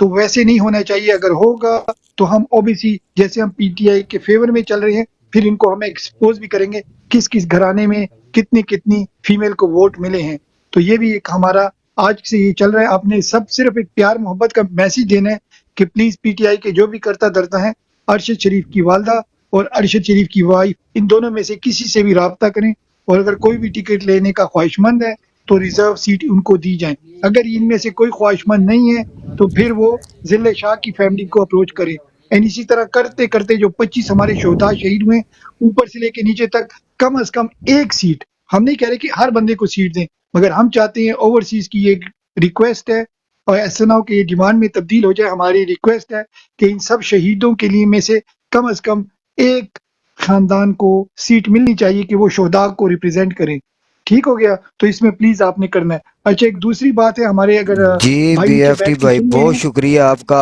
तो वैसे नहीं होना चाहिए। अगर होगा तो हम ओबीसी जैसे हम पीटीआई के फेवर में चल रहे हैं, फिर इनको हम एक्सपोज भी करेंगे किस किस घराने में कितनी कितनी फीमेल को वोट मिले हैं। तो ये भी एक हमारा आज से ये चल रहा है। आपने सब सिर्फ एक प्यार मोहब्बत का मैसेज देना है कि प्लीज पीटीआई के जो भी करता धरता है, अरशद शरीफ की वालदा और अरशद शरीफ की वाइफ, इन दोनों में से किसी से भी राब्ता करें, और अगर कोई भी टिकट लेने का ख्वाहिशमंद है तो रिजर्व सीट उनको दी जाए। अगर इनमें से कोई ख्वाहिशमंद नहीं है तो फिर वो जिले शाह की फैमिली को अप्रोच करें। एंड इसी तरह करते करते जो 25 हमारे शोहदा शहीद हुए, ऊपर से लेके नीचे तक, कम से कम एक सीट, हम नहीं कह रहे कि हर बंदे को सीट दें, मगर हम चाहते हैं, ओवरसीज की एक रिक्वेस्ट है और ऐसा ना हो कि ये डिमांड में तब्दील हो जाए। हमारी रिक्वेस्ट है कि इन सब शहीदों के लिए में से कम एक खानदान को सीट मिलनी चाहिए कि वो शोहदा को रिप्रेजेंट करें। ठीक हो गया? तो इसमें प्लीज आपने करना है। अच्छा, एक दूसरी बात है, हमारे अगर जी भाई नीचे बीएफटी बैठ के भाई सुन रहे बहुत हैं। शुक्रिया आपका,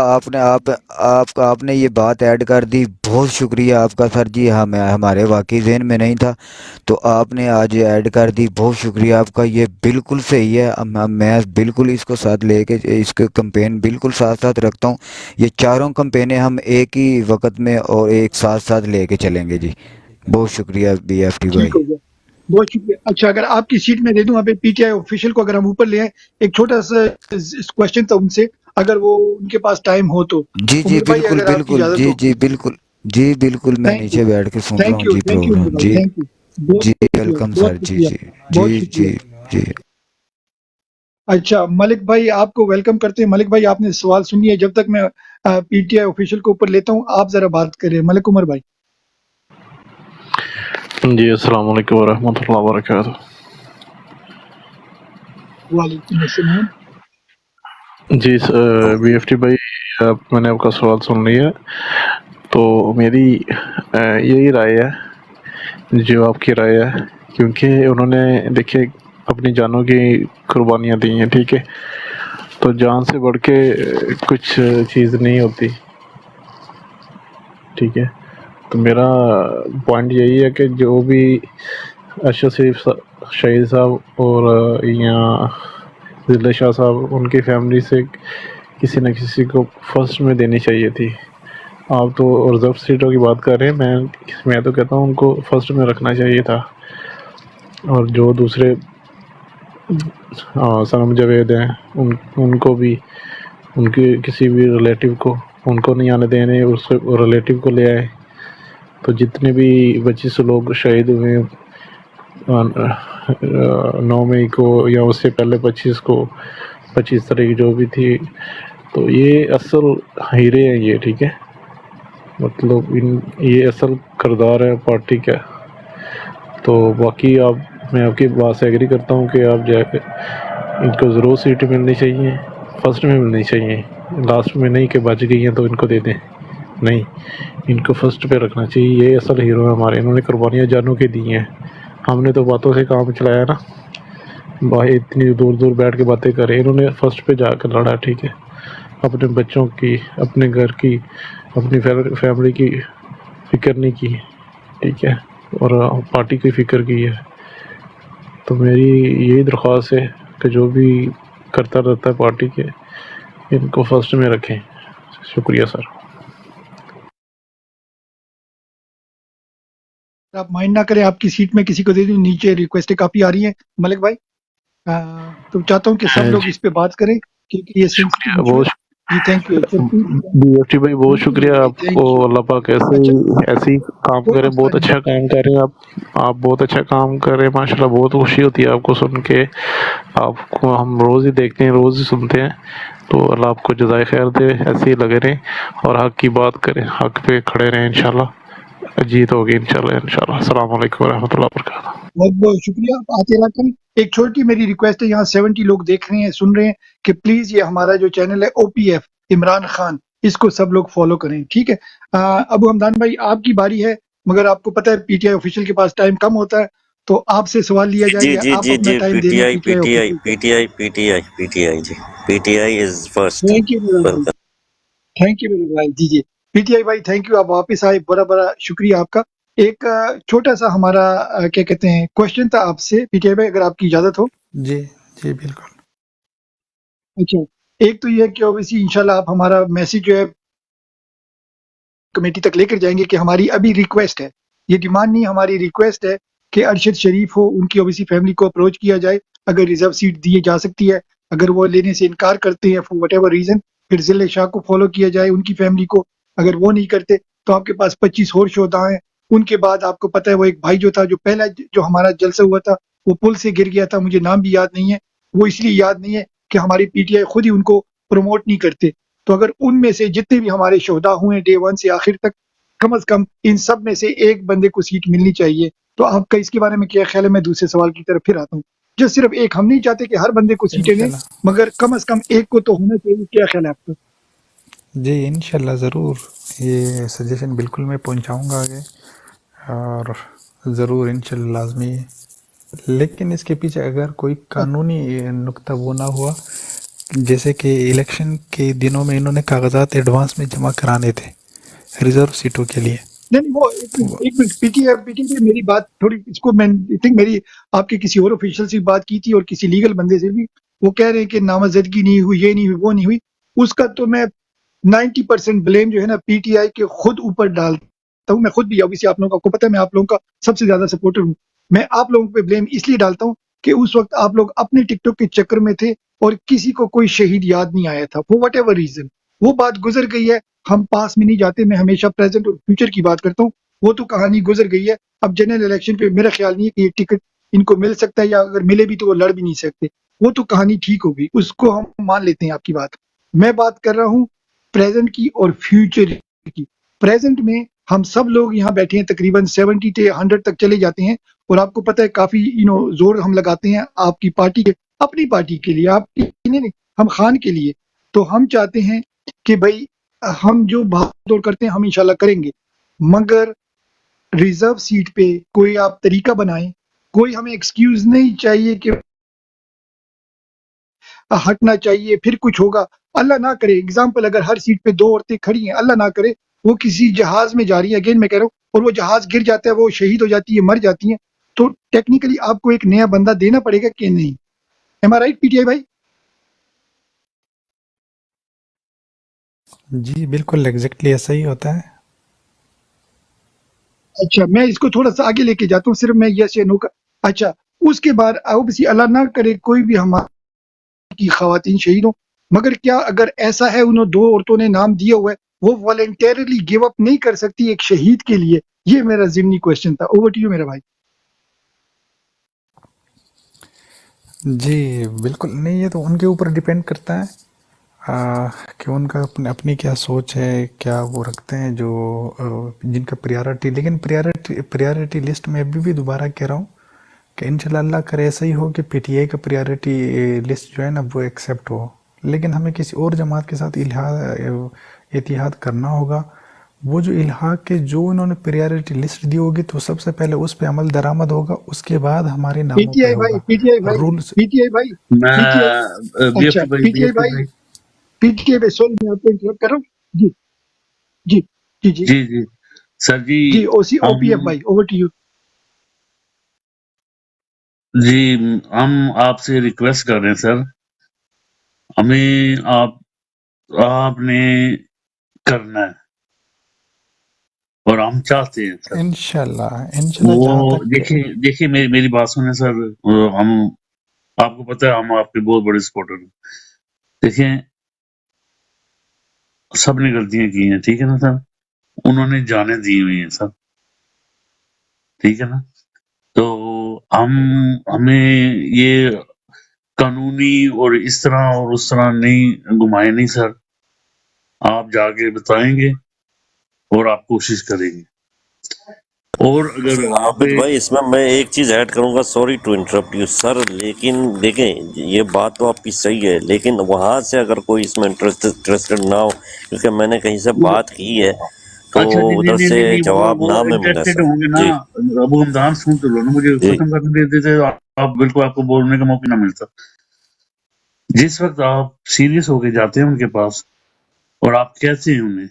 आपने ये बात ऐड कर दी, बहुत शुक्रिया आपका सर जी। हमारे वाकई ज़हन में नहीं था, तो आपने आज ऐड कर दी, बहुत शुक्रिया आपका। ये बिल्कुल सही है, मैं बिल्कुल इसको साथ लेके इसके कैंपेन बिल्कुल साथ साथ रखता हूँ। ये चारों कैंपेनें हम एक ही वक्त में और एक साथ साथ लेके चलेंगे जी। बहुत शुक्रिया बीएफटी ठीक भाई। हो गया, बहुत शुक्रिया। अच्छा, अगर आपकी सीट में दे दूं अभी पीटीआई ऑफिशियल को, अगर हम ऊपर ले आए, एक छोटा सा क्वेश्चन था उनसे, अगर वो उनके पास टाइम हो तो। जी जी उमर भाई, बिल्कुल अगर आपकी बिल्कुल, इजाजत जी हो। जी बिल्कुल। जी बिल्कुल, मैं थैंक यू, नीचे बैठ के सुन रहा हूँ जी थैंक यू उमर प्रोग्राम भाई, जी। Thank you. बहुत जी शुक्रिया, वेलकम बहुत सर, जी शुक्रिया, जी बहुत जी शुक्रिया। जी जी। अच्छा, मलिक भाई आपको वेलकम करते हैं। मलिक भाई, आपने सवाल सुन लिया। जब तक मैं पीटीआई ऑफिशियल को ऊपर लेता हूँ, आप जरा बात करें मलिक उमर भाई। जी अस्सलाम वालेकुम वरहमतुल्लाहि वबरकातुहू। वालेकुम अस्सलाम। जी बीएफटी भाई, मैंने आपका सवाल सुन लिया। तो मेरी यही राय है, जो आपकी राय है, क्योंकि उन्होंने देखिए अपनी जानों की कुर्बानियाँ दी हैं, ठीक है। तो जान से बढ़ के कुछ चीज़ नहीं होती, ठीक है। तो मेरा पॉइंट यही है कि जो भी अरशद शरीफ शहीद साहब और या जिले शाह साहब, उनकी फैमिली से किसी न किसी को फर्स्ट में देनी चाहिए थी। आप तो रिजर्व सीटों की बात कर रहे हैं, मैं तो कहता हूँ उनको फर्स्ट में रखना चाहिए था। और जो दूसरे सनम जावेद हैं, उनको भी, उनके किसी भी रिलेटिव को, उनको नहीं आने देने, उसके रिलेटिव को ले आए। तो जितने भी 25 लोग शहीद हुए 9 मई को या उससे पहले 25 तारीख जो भी थी, तो ये असल हीरे हैं ये, ठीक है। मतलब ये असल किरदार है पार्टी का। तो बाकी मैं आपकी बात से एग्री करता हूँ कि आप जो है इनको ज़रूर सीट मिलनी चाहिए, फर्स्ट में मिलनी चाहिए, लास्ट में नहीं कि बच गई हैं तो इनको दे दें। नहीं, इनको फर्स्ट पे रखना चाहिए। ये असल हीरो है हमारे, इन्होंने कुर्बानियाँ जानों की दी हैं। हमने तो बातों से काम चलाया ना, भाई इतनी दूर दूर बैठ के बातें करें, इन्होंने फर्स्ट पे जाकर लड़ा, ठीक है। अपने बच्चों की, अपने घर की, अपनी फैमिली की फिक्र नहीं की, ठीक है, और पार्टी की फिक्र की है। तो मेरी यही दरख्वास्त है कि जो भी करता रहता है पार्टी के, इनको फर्स्ट में रखें। शुक्रिया सर। आप माइंड ना करें, आपकी सीट में किसी को दे दूं। नीचे रिक्वेस्ट काफी आ रही है मलिक भाई। तो चाहता हूँ कि सब लोग जी इस पे बात करें क्योंकि ये सेंसिटिव शुक्रिया, इशू है। बहुत जी, थैंक यू। अच्छा, बीएफटी भाई, बहुत शुक्रिया आपको। Thank you. अल्लाह पाक अच्छा, ऐसे ही काम कोई करे, मसला बहुत नहीं। अच्छा काम कर रहे हैं आप बहुत अच्छा काम कर रहे हैं माशाल्लाह। बहुत खुशी होती है आपको सुन के। आपको हम रोज़ ही देखते हैं, रोज़ ही सुनते हैं। तो अल्लाह आपको जज़ाए खैर दे, ऐसे ही लगे रहें और हक की बात करें, हक पे खड़े रहें। इंशाल्लाह जीत होगी, इंशाल्लाह। अस्सलाम वालेकुम वरहमतुल्लाहि वबरकातुहू। बहुत बहुत शुक्रिया, आप आते रहा करें। एक छोटी मेरी रिक्वेस्ट है, यहाँ 70 लोग देख रहे हैं, सुन रहे हैं, कि प्लीज ये हमारा जो चैनल है ओपीएफ इमरान खान, इसको सब लोग फॉलो करें, ठीक है। अबू हमदान भाई, आपकी बारी है, मगर आपको पता है पीटीआई ऑफिशियल के पास टाइम कम होता है, तो आपसे सवाल लिया जी जाएगा, जी आप जी अपना जी टाइम दे लें पीटीआई पीटीआई पीटीआई ऑफिशियल को। पीटीआई पीटीआई पीटीआई जी, PTI is first. Thank you मेरे भाई, थैंक यू मेरे भाई। जी जी, पीटीआई भाई, थैंक यू, आप वापस आए, बड़ा बड़ा शुक्रिया आपका। एक छोटा सा हमारा क्या कहते हैं क्वेश्चन था आपसे पीटीआई भाई, अगर आपकी इजाजत हो। जी, जी बिल्कुल। अच्छा, एक तो ये है कि ऑब्वियसली इंशाल्लाह आप हमारा मैसेज जो है कमेटी तक लेकर जाएंगे कि हमारी अभी रिक्वेस्ट है, ये डिमांड नहीं, हमारी रिक्वेस्ट है कि अरशद शरीफ हो, उनकी ओबीसी फैमिली को अप्रोच किया जाए, अगर रिजर्व सीट दी जा सकती है, अगर वो लेने से इनकार करते हैं फॉर वट रीजन, फिर जिले शाह को फॉलो किया जाए, उनकी फैमिली को, अगर वो नहीं करते तो आपके पास 25 और शोधा हैं। उनके बाद आपको पता है वो एक भाई जो था, जो पहला जो हमारा जलसा हुआ था, वो पुल से गिर गया था, मुझे नाम भी याद नहीं है, वो इसलिए याद नहीं है कि हमारी पीटीआई खुद ही उनको प्रमोट नहीं करते। तो अगर उनमें से जितने भी हमारे शोधा हुए डे 1 से आखिर तक, कम से कम इन सब में से एक बंदे को सीट मिलनी चाहिए। तो आपका इसके बारे में क्या ख्याल है? मैं दूसरे सवाल की तरफ फिर आता हूँ। जो सिर्फ एक, हम नहीं चाहते कि हर बंदे को सीटें दें, इंशाल्लाह मगर कम से कम एक को तो होना चाहिए। क्या ख्याल है आपका? जी, इंशाल्लाह ज़रूर ये सजेशन बिल्कुल मैं पहुंचाऊंगा आगे, और ज़रूर इंशाल्लाह लाजमी है। लेकिन इसके पीछे अगर कोई कानूनी नुक्ता वो ना हुआ, जैसे कि इलेक्शन के दिनों में इन्होंने कागजात एडवांस में जमा कराने थे रिजर्व सीटों के लिए। नहीं नहीं, वो एक मिनट, पीटीआई मेरी बात थोड़ी, इसको मैं थिंक मेरी आपके किसी और ऑफिशियल से बात की थी और किसी लीगल बंदे से भी, वो कह रहे हैं कि नामजदगी नहीं हुई, ये नहीं हुई, वो नहीं हुई। उसका तो मैं 90% ब्लेम जो है ना पीटीआई के खुद ऊपर डालता हूँ। मैं खुद भी, ऑब्वियसली आप लोगों को पता है मैं आप लोगों का सबसे ज्यादा सपोर्टर हूँ। मैं आप लोगों पे ब्लेम इसलिए डालता हूँ कि उस वक्त आप लोग अपने टिकटॉक के चक्कर में थे और किसी को कोई शहीद याद नहीं आया था फॉर वट एवर रीजन। वो बात गुजर गई है, हम पास में नहीं जाते। मैं हमेशा प्रेजेंट और फ्यूचर की बात करता हूँ। वो तो कहानी गुजर गई है। अब जनरल इलेक्शन पे मेरा ख्याल नहीं है कि ये टिकट इनको मिल सकता है, या अगर मिले भी तो वो लड़ भी नहीं सकते। वो तो कहानी ठीक हो गई, उसको हम मान लेते हैं आपकी बात। मैं बात कर रहा हूँ प्रेजेंट की और फ्यूचर की। प्रेजेंट में हम सब लोग यहाँ बैठे हैं, तकरीबन 70 से 100 तक चले जाते हैं, और आपको पता है काफी जोर हम लगाते हैं आपकी पार्टी के, अपनी पार्टी के लिए, आपकी नहीं, हम खान के लिए। तो हम चाहते हैं कि भाई हम जो भाग दौड़ करते हैं हम इंशाल्लाह करेंगे, मगर रिजर्व सीट पे कोई आप तरीका बनाएं। कोई हमें एक्सक्यूज नहीं चाहिए कि हटना चाहिए फिर कुछ होगा। अल्लाह ना करे, एग्जाम्पल अगर हर सीट पे 2 औरतें खड़ी हैं, अल्लाह ना करे वो किसी जहाज में जा रही है, अगेन मैं कह रहा हूँ, और वो जहाज गिर जाता है, वो शहीद हो जाती है, मर जाती है, तो टेक्निकली आपको एक नया बंदा देना पड़ेगा कि नहीं? एम आई राइट पीटीआई भाई? जी बिल्कुल, एग्जैक्टली ऐसा ही होता है। अच्छा, मैं इसको थोड़ा सा आगे लेके जाता हूँ, सिर्फ मैं यस या नो का। अच्छा, उसके बाद ऑब्वियसली अल्लाह ना करे कोई भी हमारी खवातीन शहीद हो, मगर क्या अगर ऐसा है, उन्होंने 2 औरतों ने नाम दिया हुआ है, वो वॉलेंटरली गिव अप नहीं कर सकती एक शहीद के लिए? ये मेरा ज़िमनी क्वेश्चन था। ओवर टू यू मेरा भाई। जी बिल्कुल नहीं, ये तो उनके ऊपर डिपेंड करता है कि उनका अपनी क्या सोच है, क्या वो रखते हैं जो जिनका प्रायोरिटी। लेकिन प्रायोरिटी लिस्ट में अभी भी दोबारा कह रहा हूँ कि इंशाल्लाह अल्लाह करे ऐसा ही हो कि पीटीआई का प्रायोरिटी लिस्ट जो है ना वो एक्सेप्ट हो। लेकिन हमें किसी और जमात के साथ इतिहाद करना होगा। वो जो इल्हाक के जो इन्होंने प्रायोरिटी लिस्ट दी होगी तो सबसे पहले उस पे अमल दरामद होगा, उसके बाद हमारे नामों पे पीटीआई भाई, होगा पीटीआई भाई, रूल्स। पीटीआई भाई, पीटीआई, मैं अच्छा बीएफटी भाई पीटीआई बीएफटी भाई, भाई पीटीआई भाई, सॉरी मैं आपको इंटरप्ट कर रहा हूँ। जी जी जी जी जी जी सर जी जी, ओसी हम ओपीएफ भाई, ओवर टू यू। जी हम आपसे रिक्वेस्ट कर रहे हैं सर, हमें आपने करना है और हम चाहते हैं सर। इंशाल्लाह वो जहाँ तक। देखिए देखिए मेरी मेरी बात सुने सर। हम आपको पता है हम आपके बहुत बड़े सपोर्टर हैं। देखिए सबने गलतियां की हैं, ठीक है ना सर, उन्होंने जाने दी हुई हैं सर, ठीक है ना। तो हम हमें ये कानूनी और इस तरह और उस तरह नहीं घुमाए नहीं सर। आप जाके बताएंगे और आप कोशिश करेंगे, और अगर आप आबिद भाई, इसमें मैं एक चीज ऐड करूंगा, sorry to interrupt you sir, लेकिन देखें ये बात तो आपकी सही है, लेकिन वहां से अगर कोई इसमें इंटरेस्टेड ना हो, क्योंकि मैंने कहीं से बात की है, तो अच्छा नहीं नहीं उधर नहीं से नहीं, नहीं जवाब वो ना में मिला इंटरेस्टेड सर। होंगे ना। जी अबू हमदान सुन तो लो ना, मुझे जी। खत्म करने दे देते तो आप बिल्कुल, आपको बोलने का मौका ना मिलता। जिस वक्त आप सीरियस होके जाते हैं उनके पास और आप कहते हैं उन्हें,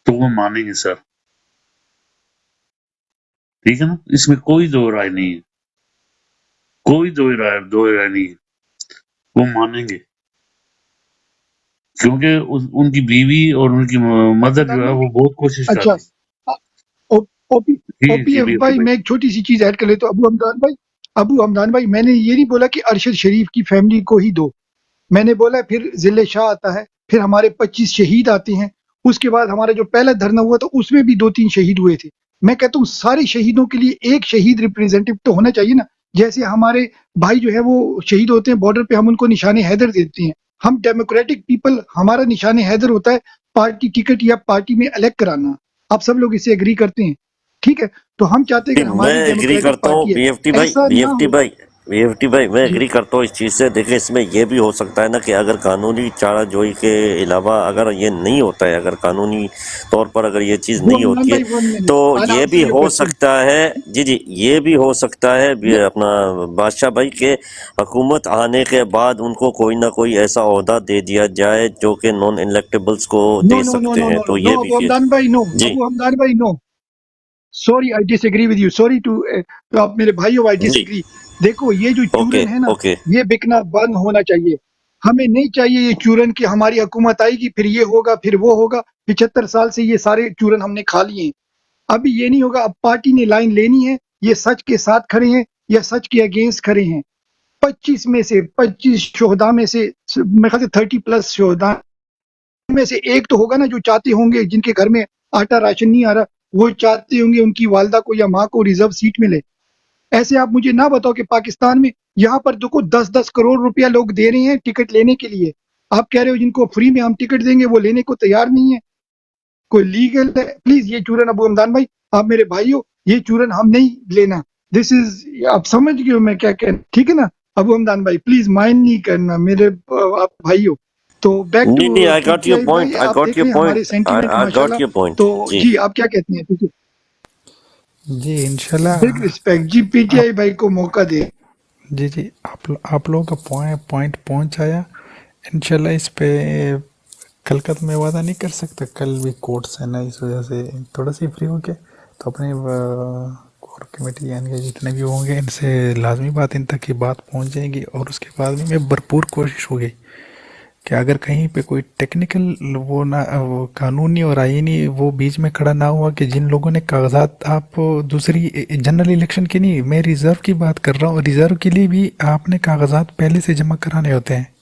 तो वो मानेंगे सर, ठीक है ना। इसमें कोई दो राय नहीं है, कोई दो राय नहीं है, वो मानेंगे। क्योंकि उनकी बीवी और उनकी मदर जो है वो बहुत कोशिश कर अच्छा रही। ओपी जी जी ओपीएफ BFT भाई, भाई। मैं एक छोटी सी चीज ऐड कर लेता हूँ। अबू हमदान भाई, मैंने ये नहीं बोला कि अरशद शरीफ की फैमिली को ही दो। मैंने बोला फिर जिले शाह आता है, फिर हमारे 25 शहीद आते हैं, उसके बाद हमारा जो पहला धरना हुआ था उसमें भी 2-3 शहीद हुए थे। मैं कहता हूँ सारे शहीदों के लिए एक शहीद रिप्रेजेंटेटिव तो होना चाहिए ना। जैसे हमारे भाई जो है वो शहीद होते हैं बॉर्डर पे, हम उनको निशाने हैदर देते हैं। हम डेमोक्रेटिक पीपल, हमारा निशाने हैदर होता है पार्टी टिकट या पार्टी में इलेक्ट कराना। आप सब लोग इससे एग्री करते हैं, ठीक है? तो हम चाहते हैं जी, कि मैं हमारी एग्री डेमोक्रेटिक करता हूँ पार्टी है, बीएफटी भाई, ऐसा ना बीएफटी हो। भाई, बीएफटी भाई, मैं जी एग्री करता हूँ इस चीज़ से। देखिए, इसमें ये भी हो सकता है ना कि अगर कानूनी चाराजोई के अलावा अगर ये नहीं होता है, अगर कानूनी तौर पर अगर ये चीज़ वो नहीं अमनान होती है, भाई 1 मिनट, तो आई ये भी आंसर योर हो क्वेश्चन। सकता है। जी जी, ये भी हो सकता है अपना बादशाह भाई के हुकूमत आने के बाद उनको कोई ना कोई ऐसा ओहदा दे दिया जाए जो कि नॉन इलेक्टेबल्स को नो दे नो नो सकते नो हैं, नो तो नो ये भी अबू चीज़। हमदान भाई, नो जी अबू हमदान भाई, no. Sorry, I disagree with you, sorry to, आप मेरे भाइयों, आई जी, डिसएग्री। देखो ये जो ओके चूरन है ना, ओके। ये बिकना बंद होना चाहिए। हमें नहीं चाहिए ये चूरन कि हमारी हुकूमत आएगी फिर ये होगा फिर वो होगा। 75 साल से ये सारे चूरन हमने खा लिए हैं। अभी ये नहीं होगा। अब पार्टी ने लाइन लेनी है, ये सच के साथ खड़े हैं या सच के अगेंस्ट खड़े हैं। 25 में से 25 शोहदा में से मेरे ख्याल से 30 प्लस शोहदा में से एक तो होगा ना जो चाहते होंगे, जिनके घर में आटा राशन नहीं आ रहा, वो चाहते होंगे उनकी वालदा को या माँ को रिजर्व सीट मिले। ऐसे आप मुझे ना बताओ कि पाकिस्तान में यहाँ पर देखो 10-10 करोड़ रुपया लोग दे रहे हैं टिकट लेने के लिए। आप कह रहे हो जिनको फ्री में हम टिकट देंगे वो लेने को तैयार नहीं है। कोई लीगल है? प्लीज ये चूरन, अबू हमदान भाई, आप मेरे भाई हो, ये चूरन हम नहीं लेना। दिस इज, आप समझ गए हो मैं क्या कह, ठीक है ना? अबू हमदान भाई प्लीज माइंड नहीं करना मेरे, आप भाई हो। तो बैक टू नहीं नहीं, आई गॉट योर पीटीआई भाई, पॉइंट, आई आप गॉट देख योर रहे हैं हमारे पॉइंट, सेंटीमेंट आई गॉट माशाल्लाह। Your point. तो जी जी आप क्या कहते हैं? ठीक है, जी इंशाल्लाह। बिग रिस्पेक्ट जी, आप पीटीआई भाई को मौका दे। जी जी, आप लोगों का पॉइंट पहुंच आया। इंशाल्लाह इस पे कल का तो मैं वादा नहीं कर सकता, कल भी कोर्ट्स है ना, इस वजह से थोड़ा सी फ्री हो के तो अपने कोर कमेटी यानी कि जितने भी होंगे इनसे लाजमी बात इन तक की बात पहुंच जाएगी। और उसके बाद में मैं भरपूर कोशिश होगी कि अगर कहीं पे कोई टेक्निकल वो ना वो कानूनी और आईनी वो बीच में खड़ा ना हुआ कि जिन लोगों ने कागजात, आप दूसरी जनरल इलेक्शन की नहीं, मैं रिज़र्व की बात कर रहा हूँ, रिज़र्व के लिए भी आपने कागजात पहले से जमा कराने होते हैं।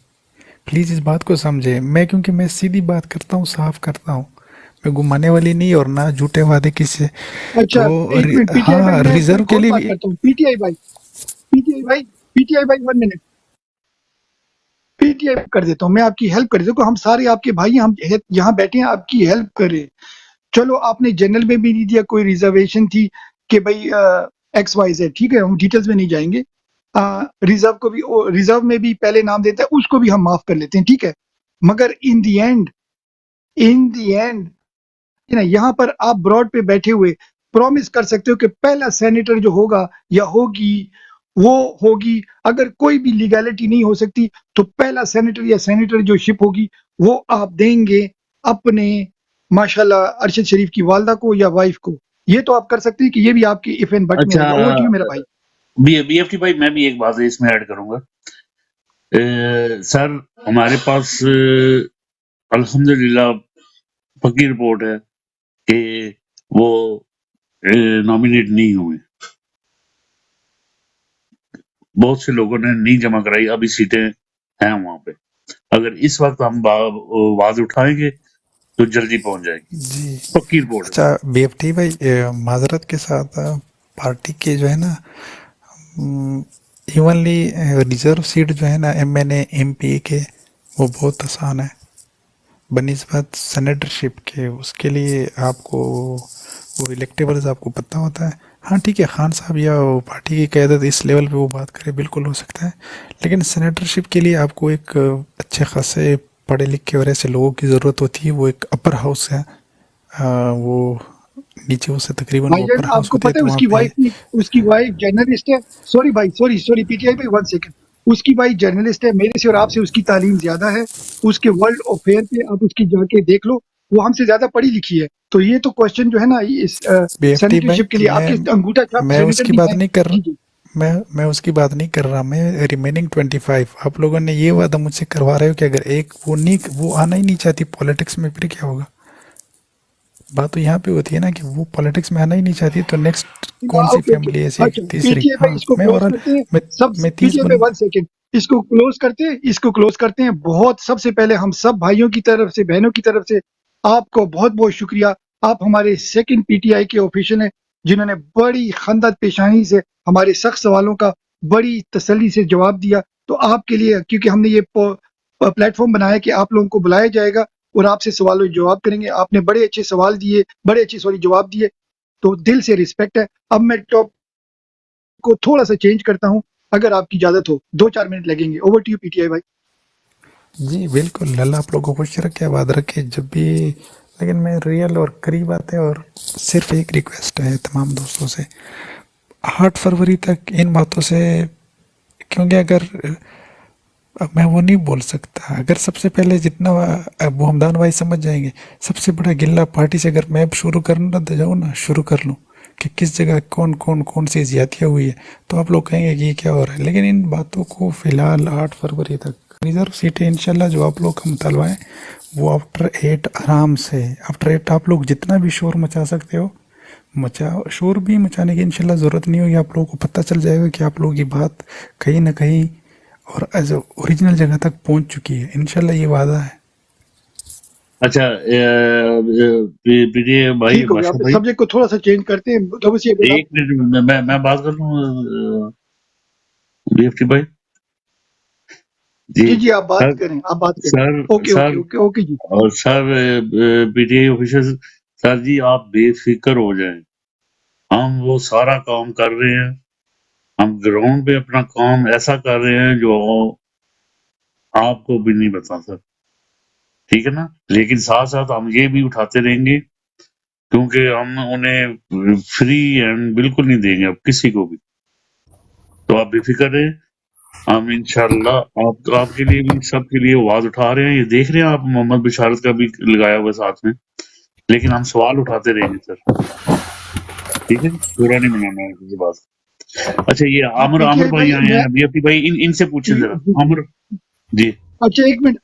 प्लीज़ इस बात को समझे। मैं क्योंकि मैं सीधी बात करता हूँ, साफ करता हूँ, मैं घुमाने वाली नहीं और ना झूठे वादे किससे। अच्छा तो एक मिनट पीटीआई भाई, हाँ, मैं रिज़र्व एक के और लिए बात भी। करता हूँ। पीटीआई भाई 1 मिनट, पीटीआई कर देता हूँ, मैं आपकी हेल्प कर देता हूँ। हम सारे आपके भाई हैं, हम यहाँ बैठे हैं आपकी हेल्प करें। चलो आपने जनरल में भी नहीं दिया, कोई रिजर्वेशन थी कि भाई XYZ, ठीक है, हम डिटेल्स में नहीं जाएंगे। रिजर्व को भी, रिजर्व में भी पहले नाम देता है, उसको भी हम माफ कर लेते हैं, ठीक है। मगर इन दी एंड ना, यहाँ पर आप ब्रॉड पे बैठे हुए प्रॉमिस कर सकते हो कि पहला सेनेटर जो होगा या होगी वो होगी, अगर कोई भी लीगैलिटी नहीं हो सकती तो पहला सेनेटर या सेनेटर जो शिप होगी वो आप देंगे अपने माशाल्लाह अरशद शरीफ की वालदा को या वाइफ को। ये तो आप कर सकते हैं कि ये भी आपकी इफ एंड बट में अच्छा रहेगा। ओवर टू यू मेरा भाई। BFT भाई, मैं भी एक बात इसमें ऐड करूंगा। सर, हमारे पास अल्हम्दुलिल्लाह पक्की रिपोर्ट है कि वो नॉमिनेट नहीं हुए। बहुत से लोगों ने नहीं जमा कराई, अभी सीटें हैं वहां पे। अगर इस वक्त हम आवाज उठाएंगे तो जल्दी पहुंच जाएगी। जी पक्की रिपोर्ट है सर। अच्छा, बीएफटी भाई माजरत के साथ पार्टी के जो है ना इवनली रिजर्व सीट जो है ना MNA MP के, वो बहुत आसान है बनिस्बत सेनेटरशिप के। उसके लिए आपको वो इलेक्टेबल्स आपको पता होता है। हाँ ठीक है, खान साहब या वो पार्टी की क़यादत इस लेवल पे वो बात करे, बिल्कुल हो सकता है। लेकिन सेनेटरशिप के लिए आपको एक अच्छे खासे पढ़े लिखे और ऐसे लोगों की ज़रूरत होती है। वो एक अपर हाउस है, वो नीचे उससे तकरीबन वो अपर भाईजान हाउस आपको होती है, पता है तो वहाँ पे उसकी वाइफ जर्नलिस्ट है। सॉरी भाई, सॉरी पीटीआई भाई 1 सेकंड। उसकी वाइफ जर्नलिस्ट है, मेरे से और आपसे उसकी तालीम ज्यादा है। उसके वर्ल्ड अफेयर पे आप उसकी जाके देख लो, वो हमसे ज्यादा पढ़ी लिखी है। तो ये तो क्वेश्चन जो है ना इस BFT भाई सेनेटरशिप के लिए आपके अंगूठा छाप मैं सेनेटर उसकी भी बात है। नहीं कर जी जी मैं उसकी बात नहीं कर रहा, मैं रिमेनिंग 25 आप लोगों ने ये वादा मुझसे करवा रहे हो कि अगर एक वो आना ही नहीं चाहती पॉलिटिक्स में, फिर क्या होगा? बात तो यहाँ पे होती है ना कि वो पॉलिटिक्स में आना ही नहीं चाहती, तो नेक्स्ट कौन सी ओके ओके। फैमिली ऐसी अच्छा तीसरी? पीटीआई भाई हाँ, इसको मैं क्लोज ओवरऑल करते हैं। मैं सब मैं 30 पीटीआई भाई बनूंगा। 1 सेकेंड, इसको क्लोज करते हैं, इसको क्लोज करते हैं। बहुत सबसे पहले हम सब भाइयों की तरफ से, बहनों की तरफ से आपको बहुत बहुत शुक्रिया। आप हमारे सेकंड पीटीआई के ऑफिशियल हैं, जिन्होंने बड़ी खंदत पेशानी से हमारे सख्त सवालों का बड़ी तसल्ली से जवाब दिया। तो आपके लिए, क्योंकि हमने ये प्लेटफॉर्म बनाया कि आप लोगों को बुलाया जाएगा और आपसे सवालों के जवाब करेंगे। आपने बड़े अच्छे सवाल दिए, बड़े अच्छे सॉरी जवाब दिए, तो दिल से रिस्पेक्ट है। अब मैं टॉप को थोड़ा सा चेंज करता हूं, अगर आपकी इजाजत हो। 2-4 मिनट लगेंगे। ओवर टू यू पीटीआई भाई। जी बिल्कुल, अल्लाह आप लोगों को खुश रखे, आबाद रखे जब भी। लेकिन मैं रियल और करीब आते हैं, और सिर्फ एक रिक्वेस्ट है तमाम दोस्तों से, 8 फरवरी तक इन बातों से, क्योंकि अगर अब मैं वो नहीं बोल सकता, अगर सबसे पहले जितना वो हमदान भाई समझ जाएंगे, सबसे बड़ा गिल्ला पार्टी से अगर मैं शुरू करना तो जाऊँ ना, शुरू कर लूँ कि किस जगह कौन कौन कौन सी ज्यादतियाँ हुई है, तो आप लोग कहेंगे कि ये क्या हो रहा है। लेकिन इन बातों को फिलहाल 8 फरवरी तक रिजर्व सीटें इंशाल्लाह जो आप लोग का मुतालबा है वो आफ्टर 8 आराम से, आफ्टर 8 आप लोग जितना भी शोर मचा सकते हो मचाओ। शोर भी मचाने की इंशाल्लाह ज़रूरत नहीं होगी, आप लोगों को पता चल जाएगा कि आप लोगों की बात कहीं ना कहीं और एज ओरिजिनल जगह तक पहुंच चुकी है, इंशाल्लाह ये वादा है। अच्छा पीटीआई भाई, ठीक हो गया। बादशाह आप भाई, सब्जेक्ट को थोड़ा सा चेंज करते हैं। तो बस ये बोला। एक मिनट मैं बात कर लूँ बीएफटी भाई जी। जी जी, आप बात सर करें, आप बात करें। Sir okay okay sir okay okay जी। और सर पीटीआई ऑफिसर, सर जी आप बेफिक्र हो जाएं, हम वो सारा काम कर रहे हैं। हम ग्राउंड पे अपना काम ऐसा कर रहे हैं जो आपको भी नहीं बता सर, ठीक है ना। लेकिन साथ साथ हम ये भी उठाते रहेंगे, क्योंकि हम उन्हें फ्री एंड बिल्कुल नहीं देंगे अब किसी को भी। तो आप बेफिक्र रहें, हम इंशाल्लाह आपके लिए भी, सबके लिए आवाज उठा रहे हैं। ये देख रहे हैं आप, मोहम्मद बिशारत का भी लगाया हुआ है साथ में, लेकिन हम सवाल उठाते रहेंगे सर, ठीक है। पूरा नहीं बनाना है किसी बात को। अच्छा ये जी आमिर आमिर पीटीआई भाई भाई आए मैं, हैं, बीएफटी भाई, इनसे पूछें जी जरा। जी जी। आमिर जी। अच्छा 1 मिनट,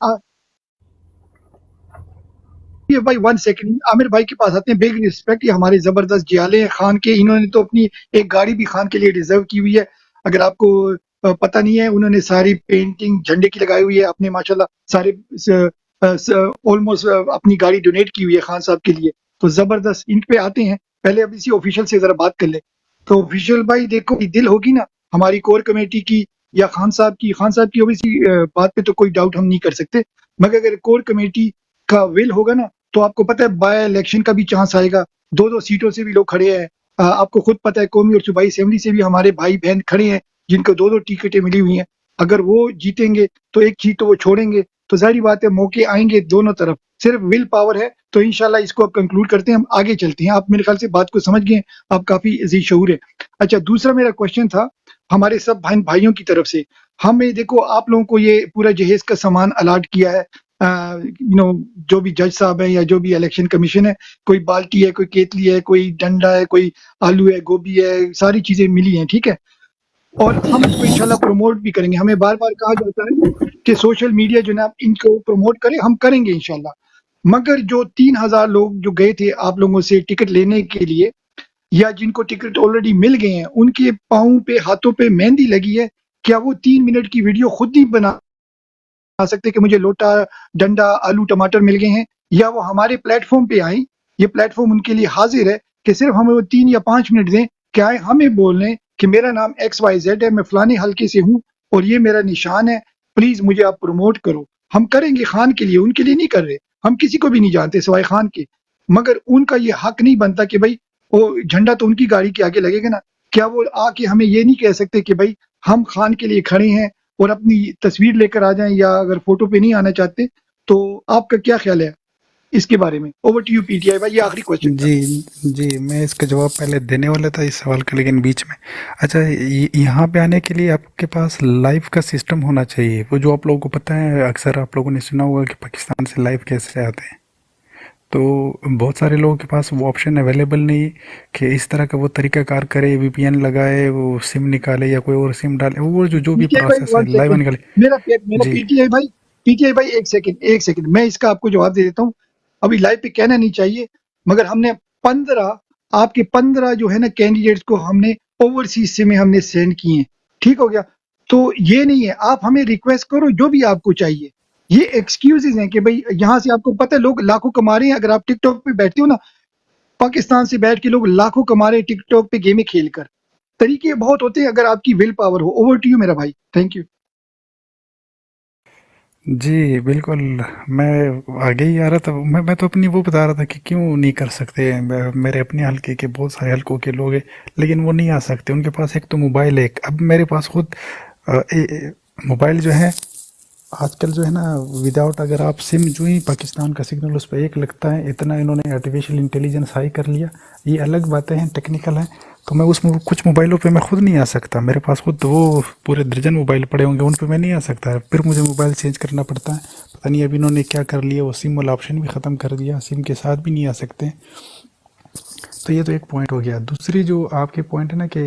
ये भाई 1 सेकंड, आमिर भाई के पास आते हैं। बिग रिस्पेक्ट, ये हमारे जबरदस्त जियाले हैं खान के। इन्होंने तो अपनी एक गाड़ी भी खान के लिए रिजर्व की हुई है। अगर आपको पता नहीं है, उन्होंने सारी पेंटिंग झंडे की लगाई हुई है, अपने माशाल्लाह सारे ऑलमोस्ट अपनी गाड़ी डोनेट की हुई है खान साहब के लिए। तो जबरदस्त, इन पे आते हैं। पहले अब इसी ऑफिशियल से जरा बात कर ले। तो ऑफिशियल भाई देखो, दिल होगी ना हमारी कोर कमेटी की या खान साहब की, खान साहब की ओबीसी बात पे तो कोई डाउट हम नहीं कर सकते, मगर अगर कोर कमेटी का विल होगा ना, तो आपको पता है बाय इलेक्शन का भी चांस आएगा। 2-2 सीटों से भी लोग खड़े हैं। आपको खुद पता है कौमी और सूबाई असेंबली से भी हमारे भाई बहन खड़े हैं, जिनको 2-2 टिकटें मिली हुई हैं। अगर वो जीतेंगे तो एक सीट तो वो छोड़ेंगे। तो ज़ाहिर बात है मौके आएंगे दोनों तरफ, सिर्फ विल पावर है। तो इंशाल्लाह इसको अब कंक्लूड करते हैं, हम आगे चलते हैं। आप मेरे ख्याल से बात को समझ गए हैं, आप काफ़ी जी शऊर है। अच्छा दूसरा मेरा क्वेश्चन था हमारे सब भाइयों की तरफ से। हमें देखो, आप लोगों को ये पूरा जहेज का सामान अलाट किया है, जो भी जज साहब है या जो भी इलेक्शन कमीशन है, कोई बाल्टी है, कोई केतली है, कोई डंडा है, कोई आलू है, गोभी है, सारी चीजें मिली हैं, ठीक है। और हम इसको इंशाल्लाह प्रमोट भी करेंगे। हमें बार बार कहा जाता है कि सोशल मीडिया जो है ना, इनको प्रमोट करें, हम करेंगे इंशाल्लाह। मगर जो 3,000 लोग जो गए थे आप लोगों से टिकट लेने के लिए, या जिनको टिकट ऑलरेडी मिल गए हैं, उनके पाँव पे हाथों पे मेहंदी लगी है, क्या वो 3 मिनट की वीडियो खुद नहीं बना सकते कि मुझे लोटा, डंडा, आलू, टमाटर मिल गए हैं, या वो हमारे प्लेटफॉर्म पे आए। ये प्लेटफॉर्म उनके लिए हाजिर है कि सिर्फ हमें वो 3 या 5 मिनट दें, क्या है हमें बोलने कि मेरा नाम XYZ है, मैं फलाने हल्के से हूँ और ये मेरा निशान है, प्लीज मुझे आप प्रमोट करो। हम करेंगे खान के लिए, उनके लिए नहीं कर रहे। हम किसी को भी नहीं जानते सिवाय खान के। मगर उनका ये हक नहीं बनता कि भाई वो झंडा तो उनकी गाड़ी के आगे लगेगा ना। क्या वो आके हमें ये नहीं कह सकते कि भाई हम खान के लिए खड़े हैं और अपनी तस्वीर लेकर आ जाएं, या अगर फोटो पे नहीं आना चाहते तो आपका क्या ख्याल है इसके बारे में? ओवर टू यू पीटीआई भाई, ये आखिरी क्वेश्चन था। जी जी, मैं इसका जवाब पहले देने वाला था इस सवाल का, लेकिन बीच में। अच्छा, यहाँ पे आने के लिए आपके पास लाइव का सिस्टम होना चाहिए, वो जो आप लोगों को पता है, अक्सर आप लोगों ने सुना होगा कि पाकिस्तान से लाइव कैसे आते हैं। तो बहुत सारे लोगों के पास वो ऑप्शन अवेलेबल नहीं है कि इस तरह का वो तरीकाकार करे, वीपीएन लगाए, वो सिम निकाले या कोई और सिम डाले, वो जो भी पीटीआई भाई प्रोसेस है वन लाइव सेकेंड, निकाले। मेरा जी पीटीआई भाई एक सेकंड मैं इसका आपको जवाब दे देता हूँ। अभी लाइव पे कहना नहीं चाहिए, मगर हमने 15 आपके 15 जो है ना कैंडिडेट्स को हमने ओवरसीज से में हमने सेंड किए हैं, ठीक हो गया। तो ये नहीं है, आप हमें रिक्वेस्ट करो जो भी आपको चाहिए। ये एक्सक्यूजेज हैं कि भाई यहाँ से आपको पता है लोग लाखों कमा रहे हैं। अगर आप टिकटॉक पे बैठते हो ना, पाकिस्तान से बैठ के लोग लाखों कमा रहे हैं टिकटॉक पे गेमें खेल कर। तरीके बहुत होते हैं अगर आपकी विल पावर हो। ओवर टू यू मेरा भाई, थैंक यू। जी बिल्कुल। मैं आगे ही आ रहा था, मैं तो अपनी वो बता रहा था कि क्यों नहीं कर सकते। मेरे अपने हल्के के बहुत सारे हल्कों के लोग हैं, लेकिन वो नहीं आ सकते। उनके पास एक तो मोबाइल है, अब मेरे पास खुद मोबाइल जो है आजकल जो है ना, विदाउट अगर आप सिम जो ही पाकिस्तान का सिग्नल उस पर एक लगता है, इतना इन्होंने आर्टिफिशियल इंटेलिजेंस हाई कर लिया। ये अलग बातें हैं, टेक्निकल हैं। तो मैं उस कुछ मोबाइलों पे मैं खुद नहीं आ सकता। मेरे पास खुद वो पूरे दर्जन मोबाइल पड़े होंगे, उन पे मैं नहीं आ सकता। फिर मुझे मोबाइल चेंज करना पड़ता है। पता नहीं अभी इन्होंने क्या कर लिया, वो सिम वाला ऑप्शन भी ख़त्म कर दिया, सिम के साथ भी नहीं आ सकते। तो ये तो एक पॉइंट हो गया। दूसरी जो आपके पॉइंट है ना कि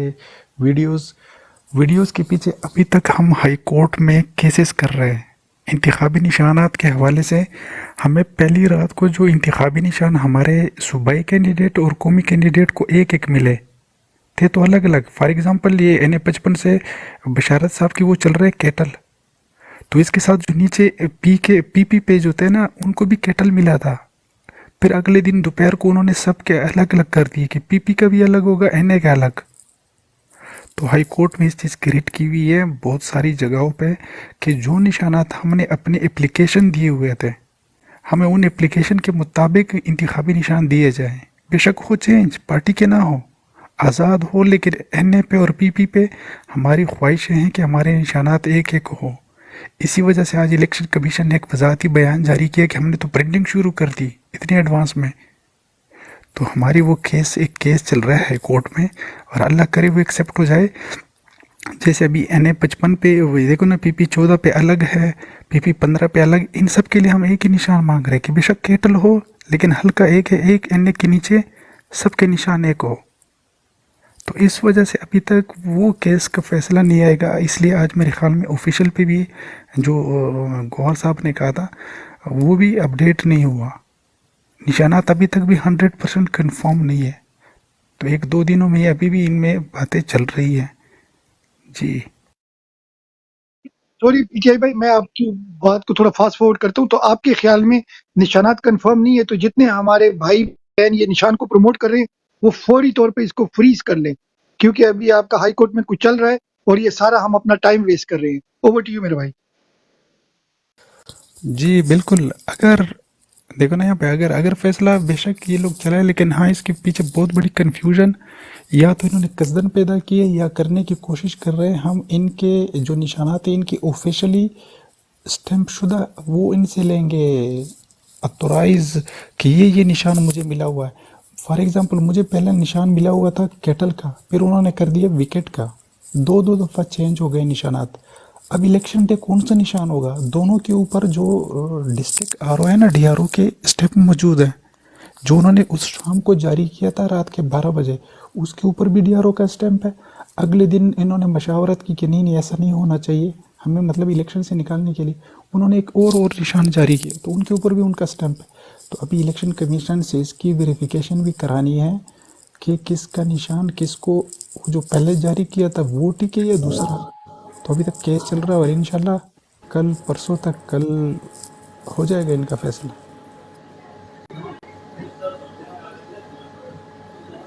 वीडियोस के पीछे अभी तक हम हाई कोर्ट में केसेस कर रहे हैं इंतखाबी निशानात के हवाले से। हमें पहली रात को जो इंतखाबी निशान हमारे सूबाई कैंडिडेट और कौमी कैंडिडेट को एक एक मिले थे, तो अलग अलग। फॉर एग्जांपल ये NA-55 से बशारत साहब की वो चल रहे कैटल, तो इसके साथ जो नीचे PP पेज होते हैं ना, उनको भी कैटल मिला था। फिर अगले दिन दोपहर को उन्होंने सब के अलग अलग कर दिए कि PP का भी अलग होगा, NA का अलग। तो हाई कोर्ट में इस चीज़ की रिट की हुई है बहुत सारी जगहों पे कि जो निशानात हमने अपने एप्लीकेशन दिए हुए थे, हमें उन एप्लीकेशन के मुताबिक इंतखाबी निशान दिए जाएं। बेशक हो चेंज पार्टी के ना हो, आज़ाद हो, लेकिन NA पे और PP पे हमारी ख्वाहिशें हैं कि हमारे निशानात एक एक हो। इसी वजह से आज इलेक्शन कमीशन ने एक वजाहती बयान जारी किया कि हमने तो प्रिंटिंग शुरू कर दी इतनी एडवांस में। तो हमारी वो एक केस चल रहा है कोर्ट में, और अल्लाह करे वो एक्सेप्ट हो जाए। जैसे अभी NA-55 पे देखो ना, PP-14 पे अलग है, PP-15 पे अलग। इन सब के लिए हम एक ही निशान मांग रहे हैं कि बेशक केटल हो, लेकिन हल्का एक है, एक NA के नीचे सबके निशान एक हो। तो इस वजह से अभी तक वो केस का फैसला नहीं आएगा। इसलिए आज मेरे ख्याल में ऑफिशियल पे भी जो गौहर साहब ने कहा था वो भी अपडेट नहीं हुआ। निशानात अभी तक भी 100% कन्फर्म नहीं है। तो 1-2 दिनों में अभी भी इनमें बातें चल रही हैं। जी सॉरी पीटीआई भाई, मैं आपकी बात को थोड़ा फास्ट फॉरवर्ड करता हूँ। तो आपके ख्याल में निशानात कंफर्म नहीं है, तो जितने हमारे भाई बहन ये निशान को प्रमोट कर रहे हैं वो फौरी तौर पे इसको फ्रीज कर लें, क्योंकि अभी आपका हाई कोर्ट में कुछ चल रहा है और ये सारा हम अपना टाइम वेस्ट कर रहे हैं। ओवर टू यू मेरे भाई। जी बिल्कुल। अगर देखो ना यहाँ पे, अगर फैसला बेशक ये लोग चलाए, लेकिन हाँ इसके पीछे बहुत बड़ी कन्फ्यूजन या तो इन्होंने कसदन पैदा की है या करने की कोशिश कर रहे हैं। हम इनके जो निशानात हैं इनकी ऑफिशियली स्टैम्प शुदा वो इनसे लेंगे अथोराइज कि ये निशान मुझे मिला हुआ है। फॉर एग्जांपल मुझे पहले निशान मिला हुआ था कैटल का, फिर उन्होंने कर दिया विकेट का। दो दफ़ा चेंज हो गए निशानात। अब इलेक्शन डे कौन सा निशान होगा? दोनों के ऊपर जो डिस्ट्रिक्ट RO है ना, DRO के स्टेप मौजूद है, जो उन्होंने उस शाम को जारी किया था रात के 12 बजे, उसके ऊपर भी DRO का स्टैंप है। अगले दिन इन्होंने मशावरत की कि नहीं ऐसा नहीं होना चाहिए हमें, मतलब इलेक्शन से निकालने के लिए उन्होंने एक और निशान जारी किया, तो उनके ऊपर भी उनका स्टैंप है। तो अभी इलेक्शन कमीशन से इसकी वेरिफिकेशन भी करानी है कि किसका निशान किसको, जो पहले जारी किया था वो ठीक है या दूसरा। तो अभी तक केस चल रहा है और इंशाल्लाह कल परसों तक कल हो जाएगा इनका फैसला।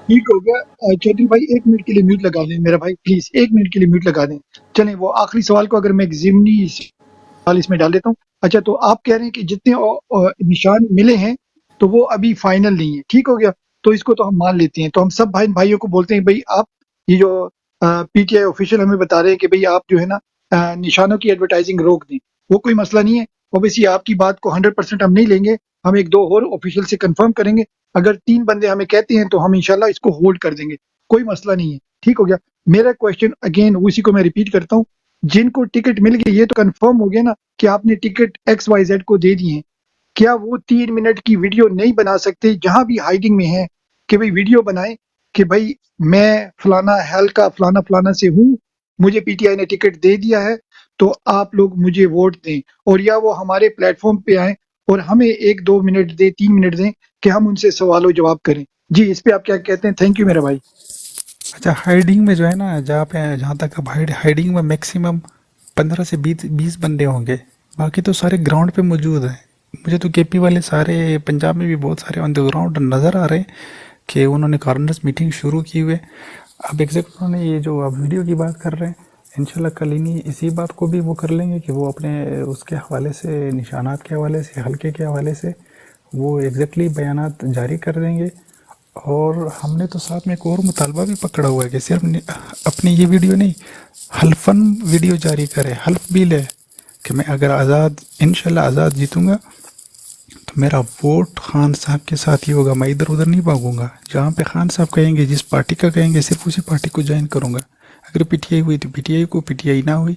ठीक हो गया। चौधरी भाई 1 मिनट के लिए म्यूट लगा दें मेरा भाई, प्लीज 1 मिनट के लिए म्यूट लगा दें। चलें वो आखिरी सवाल को अगर मैं जिमनी सवाल इसमें डाल देता हूँ। अच्छा, तो आप कह रहे हैं कि जितने निशान मिले हैं तो वो अभी फाइनल नहीं है, ठीक हो गया। तो इसको तो हम मान लेते हैं। तो हम सब भाइयों को बोलते हैं भाई आप ये जो PTI ऑफिशियल हमें बता रहे हैं कि भाई आप जो है ना निशानों की एडवर्टाइजिंग रोक दें, वो कोई मसला नहीं है। ओबीसी आपकी बात को 100% हम नहीं लेंगे, हम 1-2 और ऑफिशियल से कंफर्म करेंगे। अगर 3 बंदे हमें कहते हैं तो हम इंशाल्लाह इसको होल्ड कर देंगे, कोई मसला नहीं है, ठीक हो गया। मेरा क्वेश्चन अगेन उसी को मैं रिपीट करता हूँ, जिनको टिकट मिल गई ये तो कंफर्म हो गया ना कि आपने टिकट XYZ को दे दिए हैं, क्या वो 3 मिनट की वीडियो नहीं बना सकते जहाँ भी हाइडिंग में है कि भाई वीडियो बनाएं कि भाई मैं फलाना हल्का फलाना फलाना से हूँ, मुझे पीटीआई ने टिकट दे दिया है, तो आप लोग मुझे वोट दें। और या वो हमारे प्लेटफॉर्म पे आए और हमें 1-2 मिनट दें, 3 मिनट दें कि हम उनसे सवाल जवाब करें। जी, इस पे आप क्या कहते हैं? थैंक यू मेरा भाई। अच्छा, हाइडिंग में जो है ना, जहाँ तक अब हाइडिंग में मैक्सिमम 15 से 20 बंदे होंगे, बाकी तो सारे ग्राउंड पे मौजूद हैं। मुझे तो केपी वाले सारे, पंजाब में भी बहुत सारे ऑन द ग्राउंड नज़र आ रहे हैं कि उन्होंने कॉर्नर्स मीटिंग शुरू की हुए। अब एग्जैक्ट उन्होंने ये जो आप वीडियो की बात कर रहे हैं, इंशाल्लाह कल इन्हीं इसी बात को भी वो कर लेंगे कि वो अपने उसके हवाले से, निशानात के हवाले से, हल्के के हवाले से वो एग्जैक्टली बयानात जारी कर देंगे। और हमने तो साथ में एक और मुतालबा भी पकड़ा हुआ है कि सिर्फ अपनी ये वीडियो नहीं, हल्फन वीडियो जारी करे, हल्फ भी ले कि मैं अगर आज़ाद, इंशाल्लाह आज़ाद जीतूंगा तो मेरा वोट खान साहब के साथ ही होगा, मैं इधर उधर नहीं भागूंगा। जहाँ पे खान साहब कहेंगे, जिस पार्टी का कहेंगे, सिर्फ उसी पार्टी को ज्वाइन करूंगा। अगर पीटीआई हुई तो पीटीआई को, पीटीआई ना हुई,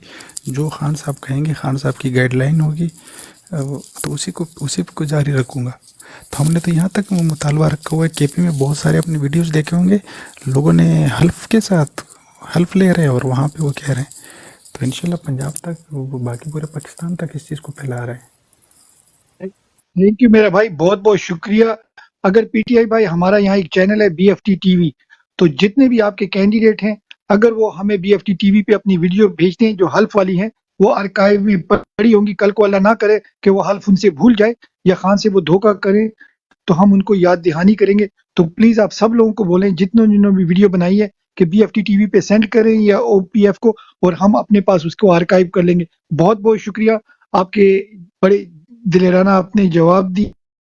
जो खान साहब कहेंगे, खान साहब की गाइडलाइन होगी, तो उसी को जारी रखूँगा। तो हमने तो यहाँ तक मुतालबा रखा हुआ है। केपी में बहुत सारे अपने वीडियोस देखे होंगे, लोगों ने हल्फ के साथ हल्फ ले रहे हैं और वहाँ पे वो कह रहे हैं। तो इंशाल्लाह पंजाब तक, बाकी पूरे पाकिस्तान तक इस चीज़ को फैला रहे हैं। थैंक यू मेरा भाई, बहुत बहुत शुक्रिया। अगर पीटीआई भाई, हमारा यहाँ एक चैनल है बीएफटी टीवी, तो जितने भी आपके कैंडिडेट हैं, अगर वो हमें बीएफटी टीवी पे अपनी वीडियो भेजते हैं जो हल्फ वाली हैं, वो आर्काइव में पड़ी होंगी। कल को अल्लाह ना करे कि वो हल्फ उनसे भूल जाए या खान से वो धोखा करें, तो हम उनको याद दहानी करेंगे। तो प्लीज आप सब लोगों को बोलें, जिन्होंने भी वीडियो बनाई है, कि बीएफटी टीवी पे सेंड करें या ओपीएफ को, और हम अपने पास उसको आर्काइव कर लेंगे। बहुत बहुत शुक्रिया आपके, बड़े दिलेराना आपने जवाब दी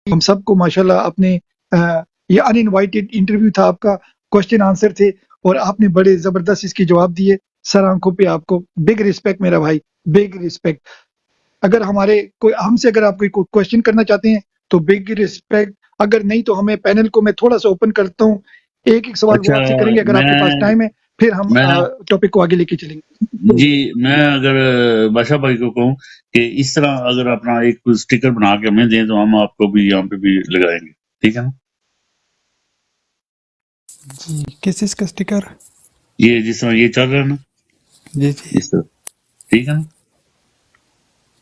हम सबको माशाल्लाह। आपने ये अनइनवाइटेड इंटरव्यू था आपका, क्वेश्चन आंसर थे, और आपने बड़े जबरदस्त इसके जवाब दिए। सर आंखों पे आपको बिग रिस्पेक्ट मेरा भाई, बिग रिस्पेक्ट। अगर हमसे अगर आप कोई क्वेश्चन करना चाहते हैं तो बिग रिस्पेक्ट, अगर नहीं तो हमें पैनल को मैं थोड़ा सा ओपन करता हूँ, एक एक सवाल वो अच्छा, आपसे करेंगे अगर आपके पास मैं टाइम है, फिर हम मैं टॉपिक को आगे लेके चलेंगे। जी, मैं अगर बादशाह भाई को कहूँ कि इस तरह अगर अपना एक स्टिकर बना के हमें दें तो हम आपको भी यहाँ पे भी लगाएंगे, ठीक है ना? जी, किस चीज़ का स्टिकर? ये जिस तरह ये चल रहा है ना, जी जी, इस तरह, ठीक है ना?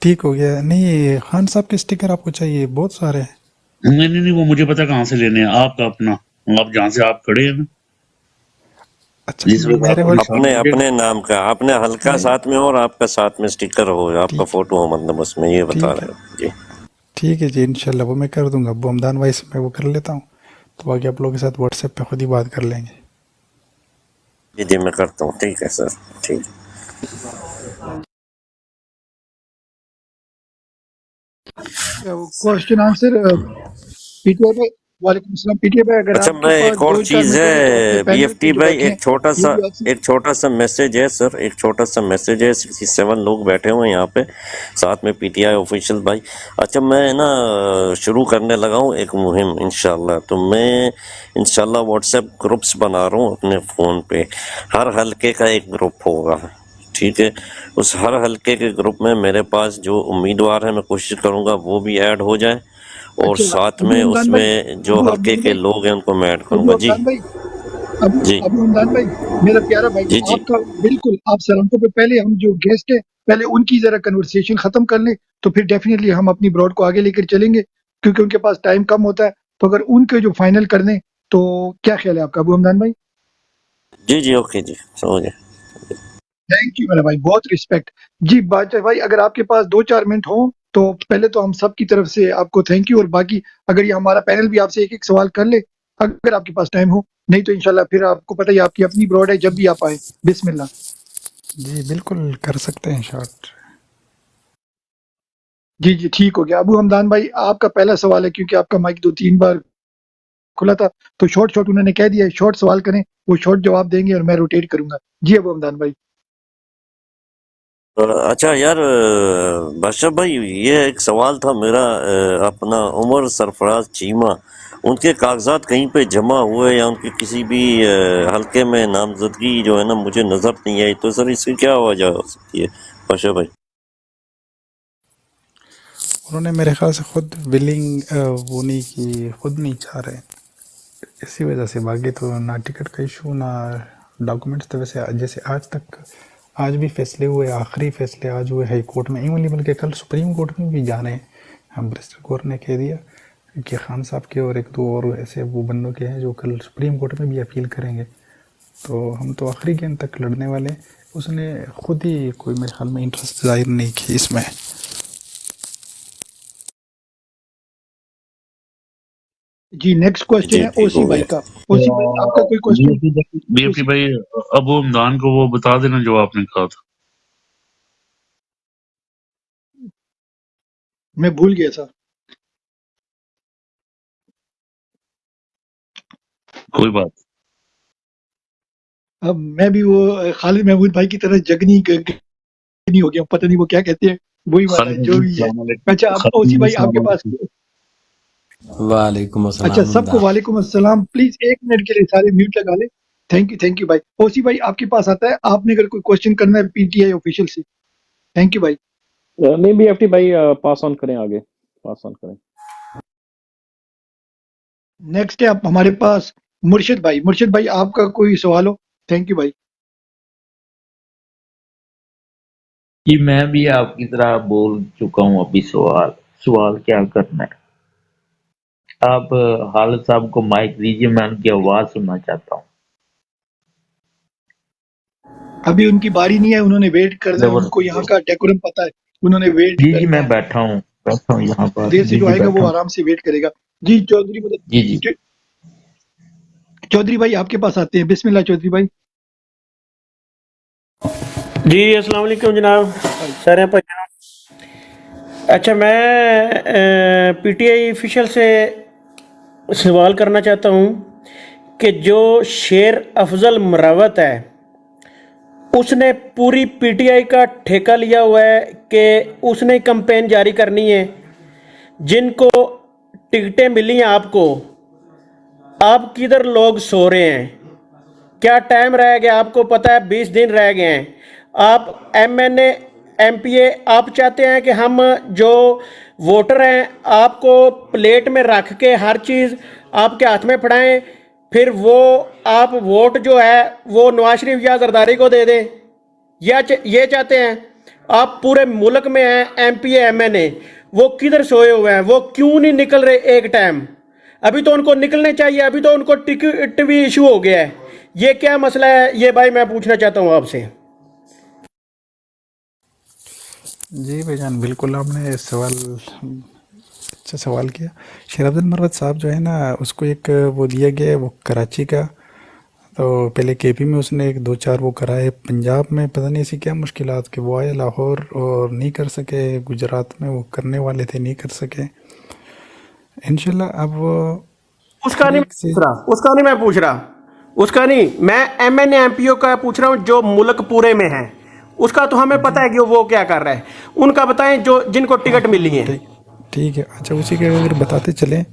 ठीक हो गया। नहीं, खान साहब के स्टिकर आपको चाहिए? बहुत सारे हैं। नहीं नहीं नहीं, वो मुझे पता कहाँ से लेने हैं। आपका अपना, आप जहाँ से आप खड़े हैं ना, अच्छा, जिस वक्त मेरे आपको वाले, निशान अपने लगे, अपने नाम का, अपने हल्का नहीं, साथ में हो और आपका साथ में स्टिकर हो, आपका ठीक फोटो हो, मतलब उसमें, ये बता ठीक रहे है, हो जी। ठीक है जी, इंशाल्लाह वो मैं कर दूंगा। वो हमदान भाई से मैं वो कर लेता हूँ, तो बाकी आप लोगों के साथ व्हाट्सएप पे खुद ही बात कर लेंगे। जी जी, मैं करता हूँ, ठीक है सर, ठीक है। क्वेश्चन आंसर पीटीआई भाई। वालेकुम सलाम पीटीआई भाई, अगर अच्छा, आपके मैं पास एक और 2-4 चीज मिनट होगा तो अपने है पैनल बीएफटी पे जो भाई, बैठे हैं वो भी आपसे। एक छोटा सा मैसेज है सर, एक छोटा सा मैसेज है। 67 लोग बैठे हुए हैं यहाँ पे, साथ में पीटीआई ऑफिशियल भाई। अच्छा, मैं ना शुरू करने लगा हूँ एक मुहिम इंशाल्लाह। तो मैं इंशाल्लाह व्हाट्सएप ग्रुप्स बना रहा हूँ अपने फ़ोन पे, हर हलके का एक ग्रुप होगा, ठीक है। उस हर हलके के ग्रुप में मेरे पास जो उम्मीदवार है, मैं कोशिश करूँगा वो भी ऐड हो जाए, और अच्छा, साथ अबू में हमदान भाई, उसमें जो अबू हल्के हमदान के भाई, लोग हैं उनको मैं ऐड अबू करूंगा जी। हमदान भाई, अबू जी अबू हमदान भाई, मेरा प्यारा भाई, जी जी। आपका बिल्कुल, आप सलामतों पे पहले हम जो गेस्ट है, पहले उनकी जरा कन्वर्सेशन खत्म कर लें, तो फिर डेफिनेटली हम अपनी ब्रॉड को आगे लेकर चलेंगे, क्योंकि उनके पास टाइम कम होता है। तो अगर उनके जो फाइनल कर दें, तो क्या ख्याल है आपका अबू हमदान भाई? जी जी, ओके जी, समझ गए। थैंक यू मेरा भाई, बहुत रिस्पेक्ट। जी बादशाह भाई, अगर आपके पास 2-4 मिनट हो, तो पहले तो हम सब की तरफ से आपको थैंक यू, और बाकी अगर ये हमारा पैनल भी आपसे एक एक सवाल कर ले, अगर आपके पास टाइम हो, नहीं तो इंशाल्लाह फिर आपको पता ही है, आपकी अपनी ब्रॉड है, जब भी आप आए। बिस्मिल्लाह। जी बिल्कुल कर सकते हैं शॉर्ट। जी जी, ठीक हो गया। अबू हमदान भाई, आपका पहला सवाल है, क्योंकि आपका माइक 2-3 बार खुला था, तो शॉर्ट शॉर्ट उन्होंने कह दिया है, शॉर्ट सवाल करें, वो शॉर्ट जवाब देंगे और मैं रोटेट करूंगा। जी अबू हमदान भाई। अच्छा यार, बादशाह भाई, ये एक सवाल था मेरा। अपना उमर सरफराज चीमा, उनके कागजात कहीं पे जमा हुए या उनके किसी भी हलके में नामजदगी जो है ना, मुझे नजर नहीं आई। तो सर इसकी क्या वजह हो सकती है बादशाह भाई? उन्होंने मेरे ख्याल से खुद बिलिंग वो नहीं की, खुद नहीं चाह रहे, इसी वजह से। बाकी तो ना टिकट का इशू ना डॉक्यूमेंट्स, तो वैसे जैसे आज तक आज भी फैसले हुए, आखिरी फैसले आज हुए हाई कोर्ट में, इवन बल्कि कल सुप्रीम कोर्ट में भी जाने हैं। हम बैरिस्टर गौर ने कह दिया कि खान साहब के और एक दो और ऐसे वो बंदों के हैं जो कल सुप्रीम कोर्ट में भी अपील करेंगे। तो हम तो आखिरी गेंद तक लड़ने वाले। उसने खुद ही कोई मेरे ख्याल में इंटरेस्ट जाहिर नहीं की इसमें। जी नेक्स्ट क्वेश्चन जी है ठीक ओसी हो भाई गया। का। ओसी भाई आपका कोई क्वेश्चन? बीएपी भाई अबू हमदान को वो बता देना जो आपने कहा था। मैं भूल गया सर। कोई बात अब मैं भी वो खालिद महमूद भाई की तरह जगनी गगनी हो गया, पता नहीं वो क्या कहते हैं, वही वाला है खालिद जो भाई, भी है। अस्सलाम वालेकुम। अच्छा अब खालिद ओसी भाई, भाई अस्सलाम आपके पास। वालेकुम। वालेकुम अच्छा अस्सलाम सबको दा। वालेकुम अस्सलाम। प्लीज 1 मिनट के लिए सारे म्यूट लगा ले। थैंक यू भाई। ओसी भाई आपके पास आता है, आपने अगर कोई क्वेश्चन करना है पीटीआई ऑफिशियल से। थैंक यू भाई। नहीं बीएफटी भाई पास ऑन करें, आगे पास ऑन करें। नेक्स्ट है आप हमारे पास मुर्शिद भाई। मुर्शिद भाई आपका कोई सवाल हो? थैंक यू भाई। जी मैं भी आपकी तरह बोल चुका हूँ अभी। सवाल क्या करना है? आप खालिद साहब को माइक दीजिए, मैं उनकी आवाज सुनना चाहता हूँ। अभी उनकी बारी नहीं है, उन्होंने वेट करना है, उनको यहाँ जबरदस्त। का डेकोरम पता है, उन्होंने वेट जी करना मैं है। बैठा हूँ यहाँ पर। देर से जी जो जी आएगा बैठा वो हूँ। आराम से वेट करेगा। जी चौधरी जी जी चौधरी भाई आपके पास आते हैं। बिस्मिल्लाह चौधरी भाई। जी अस्सलाम वालेकुम जनाब, सारे भाई। अच्छा मैं पीटीआई ऑफिशियल से सवाल करना चाहता हूँ कि जो शेर अफजल मरावत है उसने पूरी पीटीआई का ठेका लिया हुआ है कि उसने कैंपेन जारी करनी है। जिनको टिकटें मिली हैं आपको, आप किधर लोग सो रहे हैं? क्या टाइम रह गया? आपको पता है 20 दिन रह गए हैं। आप एमएनए एमपीए आप चाहते हैं कि हम जो वोटर हैं आपको प्लेट में रख के हर चीज़ आपके हाथ में पड़ाएं, फिर वो आप वोट जो है वो नवाज शरीफ या जरदारी को दे दें, या ये चाहते हैं? आप पूरे मुल्क में हैं एमपीए एमएनए, वो किधर सोए हुए हैं? वो क्यों नहीं निकल रहे एक टाइम? अभी तो उनको निकलने चाहिए, अभी तो उनको टिकट भी इशू हो गया है। ये क्या मसला है ये भाई मैं पूछना चाहता हूँ आपसे। जी भाईजान, बिल्कुल आपने सवाल अच्छा सवाल किया। शेर अब्दुल मरवत साहब जो है ना, उसको एक वो दिया गया है वो कराची का। तो पहले केपी में उसने एक दो चार वो कराए, पंजाब में पता नहीं ऐसी क्या मुश्किलात कि वो आए लाहौर और नहीं कर सके, गुजरात में वो करने वाले थे नहीं कर सके। इंशाल्लाह अब वो उसका नहीं मैं ठीक से पूछ रहा, उसका नहीं मैं पूछ रहा, उसका नहीं, मैं एमएनए एमपीओ का पूछ रहा हूँ जो मुल्क पूरे में है। उसका तो हमें पता है कि वो क्या कर रहा है। उनका बताएं जो जिनको टिकट मिली है। ठीक ठीक है। अच्छा उसी के अगर बताते चलें,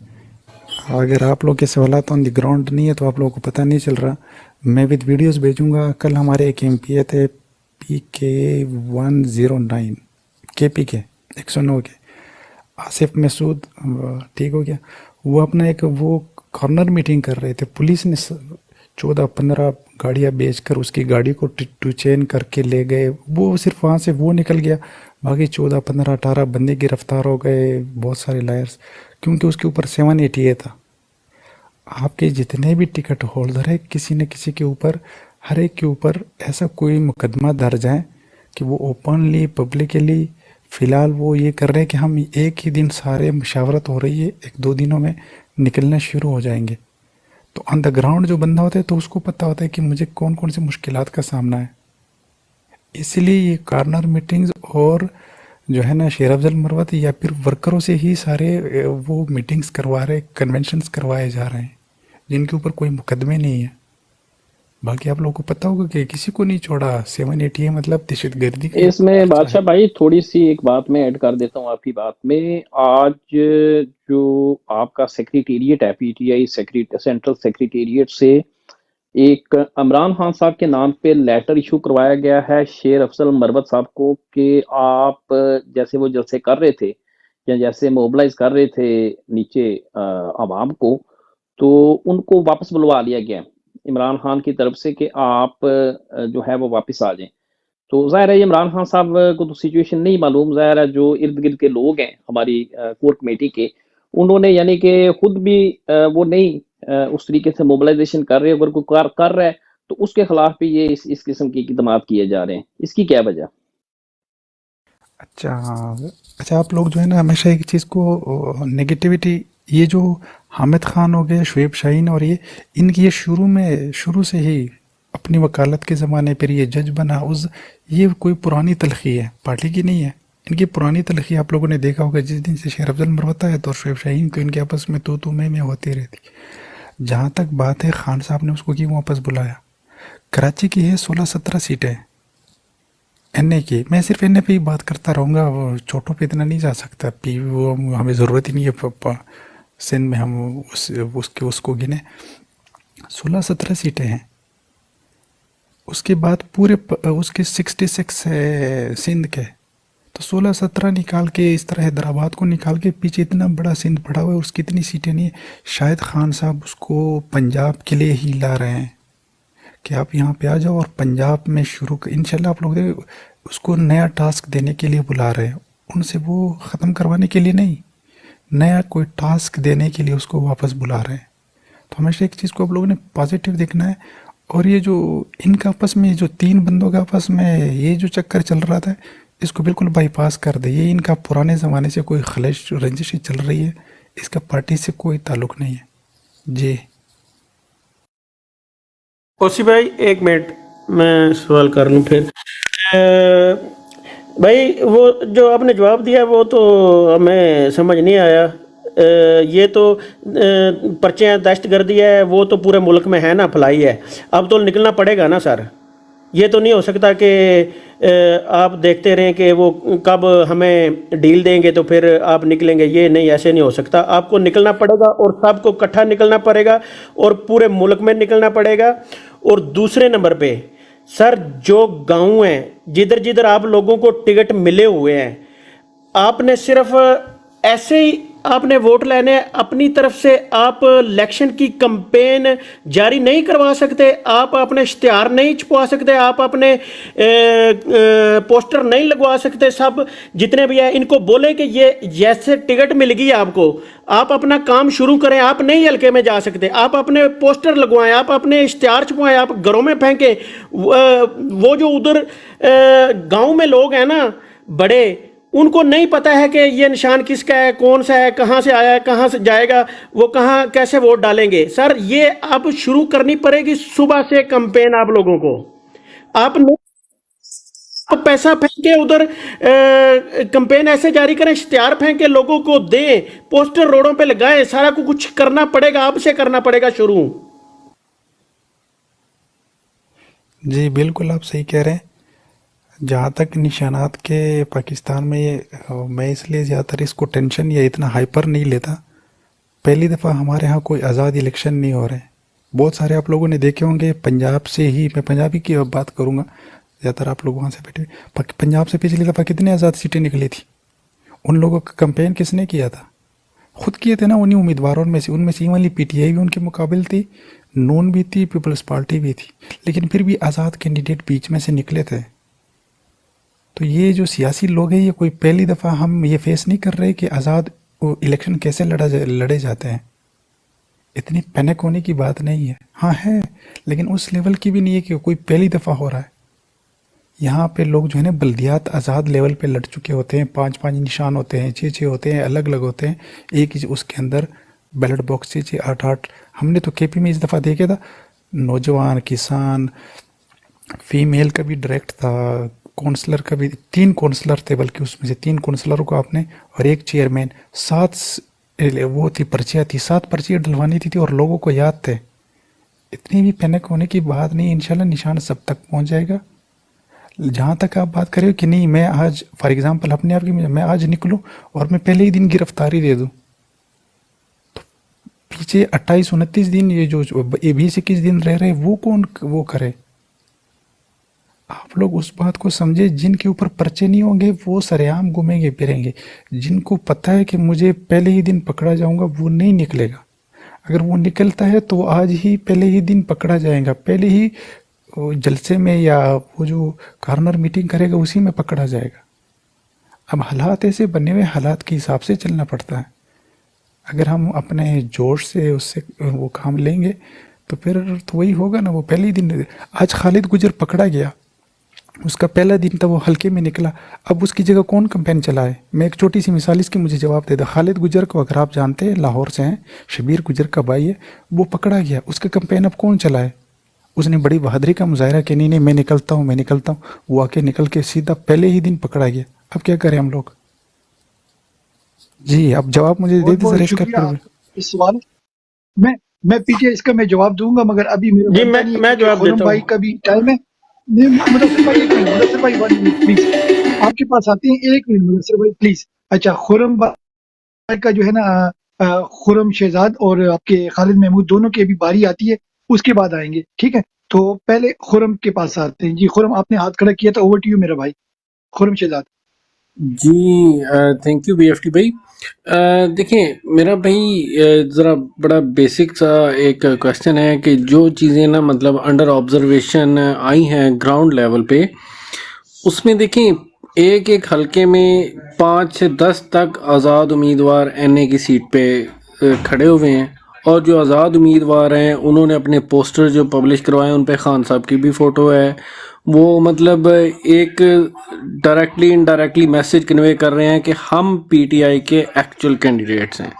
अगर आप लोग के सवालात ऑन द ग्राउंड नहीं है तो आप लोगों को पता नहीं चल रहा। मैं विद वीडियोस भेजूंगा। कल हमारे एक एमपीए थे PK109 KP के 109 के आसिफ मसूद, ठीक हो गया। वो अपना एक वो कॉर्नर मीटिंग कर रहे थे, पुलिस ने 14-15 गाड़ियाँ बेचकर उसकी गाड़ी को टू चेन करके ले गए। वो सिर्फ वहाँ से वो निकल गया, बाकी 14-15-18 बंदे गिरफ्तार हो गए, बहुत सारे लायर्स, क्योंकि उसके ऊपर 788 था। आपके जितने भी टिकट होल्डर है, किसी न किसी के ऊपर, हर एक के ऊपर ऐसा कोई मुकदमा दर्ज है कि वो ओपनली पब्लिकली फ़िलहाल वो ये कर रहे हैं कि हम एक ही दिन सारे मुशावरत हो रही है, 1-2 दिनों में निकलना शुरू हो जाएंगे। तो ऑन द ग्राउंड जो बंदा होता है तो उसको पता होता है कि मुझे कौन कौन सी मुश्किलात का सामना है। इसलिए ये कॉर्नर मीटिंग्स और जो है ना शेर अफजल मरवत या फिर वर्करों से ही सारे वो मीटिंग्स करवा रहे, कन्वेंशंस करवाए जा रहे हैं, जिनके ऊपर कोई मुकदमे नहीं है। बाकी आप लोगों को पता होगा कि किसी को नहीं छोड़ा। 788 मतलब दहशतगर्दी का इसमें पर्चा बादशाह है। भाई थोड़ी सी एक बात मैं ऐड कर देता हूँ आपकी बात में। आज जो आपका सेक्रेटेरिएट है पीटीआई सेंट्रल सेक्रेटेरिएट से एक इमरान खान साहब के नाम पे लेटर इशू करवाया गया है शेर अफजल मरवत साहब को कि आप जैसे वो जलसे कर रहे थे या जैसे मोबिलाइज कर रहे थे नीचे आवाम को, तो उनको वापस बुलवा लिया गया इमरान खान की तरफ से कि आप जो है वो वापस आ जाएं। तो ज़ाहिर है ये इमरान खान साहब को तो सिचुएशन नहीं मालूम, ज़ाहिर है जो इर्द-गिर्द के लोग हैं हमारी कोर कमेटी के, उन्होंने यानी कि खुद भी वो नहीं उस तरीके से मोबिलाइज़ेशन कर रहे, अगर कोई कर रहा है, तो उसके खिलाफ भी ये इस किस्म की इक़दामात किए जा रहे हैं। इसकी क्या वजह? अच्छा, अच्छा आप लोग जो है ना हमेशा एक चीज़ को नेगेटिविटी, ये जो हामिद खान हो गए, शुएब शाहीन और ये इनकी ये शुरू से ही अपनी वकालत के ज़माने पर ये जज बना, उस ये कोई पुरानी तलखी है, पार्टी की नहीं है। इनकी पुरानी तलखी आप लोगों ने देखा होगा, जिस दिन से शेर अफजल मरवता है तो शुएब शाहीन को इनके आपस में तू मैं होती रहती। जहाँ तक बात है खान साहब ने उसको क्यों वापस बुलाया, कराची की है 16-17 सीटें एनए की। मैं सिर्फ एनए पे ही बात करता रहूँगा, वो छोटों पे इतना नहीं जा सकता, पी वो हमें ज़रूरत ही नहीं है सिंध में हम उसको गिने। 16-17 सीटें हैं, उसके बाद पूरे उसके 66 है सिंध के, तो 16-17 निकाल के इस तरह हैदराबाद को निकाल के पीछे इतना बड़ा सिंध पड़ा हुआ है, उसकी इतनी सीटें नहीं है। शायद खान साहब उसको पंजाब के लिए ही ला रहे हैं कि आप यहाँ पे आ जाओ और पंजाब में शुरू इंशाल्लाह आप लोग देखो, उसको नया टास्क देने के लिए बुला रहे हैं, उनसे वो ख़त्म करवाने के लिए नहीं, नया कोई टास्क देने के लिए उसको वापस बुला रहे हैं। तो हमेशा एक चीज़ को आप लोगों ने पॉजिटिव देखना है। और ये जो इनका आपस में जो 3 बंदों का आपस में ये जो चक्कर चल रहा था, इसको बिल्कुल बाईपास कर दे। ये इनका पुराने ज़माने से कोई खलिश रंजिश चल रही है, इसका पार्टी से कोई ताल्लुक़ नहीं है जी। ओसी भाई 1 मिनट मैं सवाल कर लूँ फिर। भाई वो जो आपने जवाब दिया वो तो हमें समझ नहीं आया। ये तो पर्चे दहशतगर्दी है, वो तो पूरे मुल्क में है ना, फैलाई है, अब तो निकलना पड़ेगा ना सर। ये तो नहीं हो सकता कि आप देखते रहें कि वो कब हमें डील देंगे तो फिर आप निकलेंगे, ये नहीं, ऐसे नहीं हो सकता। आपको निकलना पड़ेगा और सबको इकट्ठा निकलना पड़ेगा और पूरे मुल्क में निकलना पड़ेगा। और दूसरे नंबर पे सर, जो गांव हैं जिधर जिधर आप लोगों को टिकट मिले हुए हैं, आपने सिर्फ ऐसे ही आपने वोट लेने, अपनी तरफ से आप इलेक्शन की कैंपेन जारी नहीं करवा सकते, आप अपने इश्तिहार नहीं छपवा सकते, आप अपने पोस्टर नहीं लगवा सकते। सब जितने भी हैं इनको बोले कि ये जैसे टिकट मिल गई आपको, आप अपना काम शुरू करें, आप नहीं हल्के में जा सकते, आप अपने पोस्टर लगवाएं, आप अपने इश्तिहार छपवाएं, आप घरों में फेंकें। वो जो उधर गाँव में लोग हैं ना बड़े, उनको नहीं पता है कि ये निशान किसका है, कौन सा है, कहाँ से आया है, कहाँ से जाएगा, वो कहाँ कैसे वोट डालेंगे। सर ये अब शुरू करनी पड़ेगी सुबह से कैंपेन आप लोगों को। आप पैसा फेंके उधर, कैंपेन ऐसे जारी करें, इश्तिहार फेंके, लोगों को दें, पोस्टर रोडों पे लगाएं, सारा कुछ करना पड़ेगा, अब से करना पड़ेगा शुरू। जी बिल्कुल आप सही कह रहे हैं। जहाँ तक निशानात के पाकिस्तान में ये मैं इसलिए ज़्यादातर इसको टेंशन या इतना हाइपर नहीं लेता। पहली दफ़ा हमारे यहाँ कोई आज़ाद इलेक्शन नहीं हो रहे। बहुत सारे आप लोगों ने देखे होंगे, पंजाब से ही, मैं पंजाबी की बात करूँगा, ज़्यादातर आप लोग वहाँ से बैठे, पंजाब से पिछली दफ़ा कितनी आज़ाद सीटें निकली थी, उन लोगों का कैंपेन किसने किया था? खुद किए थे ना, उन्हीं उम्मीदवारों में से। उनमें से वाली पीटीआई भी उनके मुकाबिल थी, नून भी थी, पीपल्स पार्टी भी थी, लेकिन फिर भी आज़ाद कैंडिडेट बीच में से निकले थे। तो ये जो सियासी लोग हैं, ये कोई पहली दफ़ा हम ये फेस नहीं कर रहे कि आज़ाद इलेक्शन कैसे लड़े जाते हैं। इतनी पैनिक होने की बात नहीं है, हाँ है, लेकिन उस लेवल की भी नहीं है कि कोई पहली दफ़ा हो रहा है। यहाँ पे लोग जो है ना बल्दियात आज़ाद लेवल पे लड़ चुके होते हैं, 5-5 निशान होते हैं, 6-6 होते हैं, अलग अलग होते हैं, एक ही उसके अंदर बैलेट बॉक्स 6-6, 8-8। हमने तो केपी में इस दफ़ा देखा था, नौजवान, किसान, फीमेल का भी डायरेक्ट था, काउंसलर का भी, 3 काउंसलर थे, बल्कि उसमें से 3 काउंसलरों को आपने और 1 चेयरमैन, 7 वो थी पर्चियाँ थी, 7 पर्चियाँ डलवानी थी और लोगों को याद थे। इतनी भी पैनिक होने की बात नहीं, इंशाल्लाह निशान सब तक पहुंच जाएगा। जहाँ तक आप बात करें कि नहीं, मैं आज फॉर एग्जांपल अपने आप की, मैं आज निकलूं और मैं पहले ही दिन गिरफ्तारी दे दूं, तो पीछे 28-29 दिन ये जो 20-21 दिन रह रहे, वो कौन वो करे? आप लोग उस बात को समझे, जिनके ऊपर पर्चे नहीं होंगे वो सरेआम घूमेंगे फिरेंगे। जिनको पता है कि मुझे पहले ही दिन पकड़ा जाऊंगा वो नहीं निकलेगा। अगर वो निकलता है तो आज ही पहले ही दिन पकड़ा जाएगा, पहले ही वो जलसे में या वो जो कॉर्नर मीटिंग करेगा उसी में पकड़ा जाएगा। अब हालात ऐसे बने हुए, हालात के हिसाब से चलना पड़ता है। अगर हम अपने जोश से उससे वो काम लेंगे तो फिर तो वही होगा ना। वो पहले ही दिन, आज खालिद गुजर पकड़ा गया, उसका पहला दिन था, वो हल्के में निकला। अब उसकी जगह कौन कैंपेन चलाए? मैं एक छोटी सी मिसाल इसकी मुझे जवाब दे दो। खालिद गुजर को अगर आप जानते हैं, लाहौर से हैं, शबीर गुजर का भाई है, वो पकड़ा गया, उसका कैंपेन अब कौन चलाए? उसने बड़ी बहादुरी का मुजाहरा किया, नहीं नहीं मैं निकलता हूँ, मैं निकलता हूँ। वो आके निकल के सीधा पहले ही दिन पकड़ा गया। अब क्या करें हम लोग? जी आप जवाब मुझे दे बहुत दीजिए बहुत इसका शुक्रिया फिर। आपका इस सवाल। मैं पीटीआई इसका मैं जवाब दूंगा, मगर अभी मेरा जी बनता नहीं है मैं क्योंकि जवाब खुरम देता भाई हूँ। का भी टाइम है। नहीं, मुदस्सिर भाई एक मिनट, मुदस्सिर भाई 1 मिनट प्लीज, आपके पास आते हैं, 1 मिनट मुदस्सिर भाई प्लीज। अच्छा, खुरम भाई का जो है ना, खुरम शहजाद और आपके खालिद महमूद दोनों की अभी बारी आती है, उसके बाद आएंगे, ठीक है? तो पहले खुरम के पास आते हैं। जी खुरम, आपने हाथ खड़ा किया था, ओवर टू यू मेरा भाई, खुरम शहजाद। जी थैंक यू बीएफटी भाई। देखिए मेरा भाई ज़रा बड़ा बेसिक सा एक क्वेश्चन है कि जो चीज़ें ना मतलब अंडर ऑब्जर्वेशन आई हैं ग्राउंड लेवल पे, उसमें देखें एक एक हलके में 5 से 10 तक आज़ाद उम्मीदवार एनए की सीट पे खड़े हुए हैं, और जो आज़ाद उम्मीदवार हैं उन्होंने अपने पोस्टर जो पब्लिश करवाए उन पे खान साहब की भी फ़ोटो है। वो मतलब एक डायरेक्टली इनडायरेक्टली मैसेज कन्वे कर रहे हैं कि हम पीटीआई के एक्चुअल कैंडिडेट्स हैं।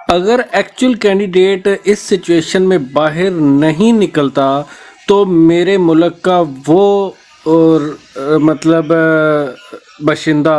अगर एक्चुअल कैंडिडेट इस सिचुएशन में बाहर नहीं निकलता तो मेरे मुल्क का वो और मतलब बाशिंदा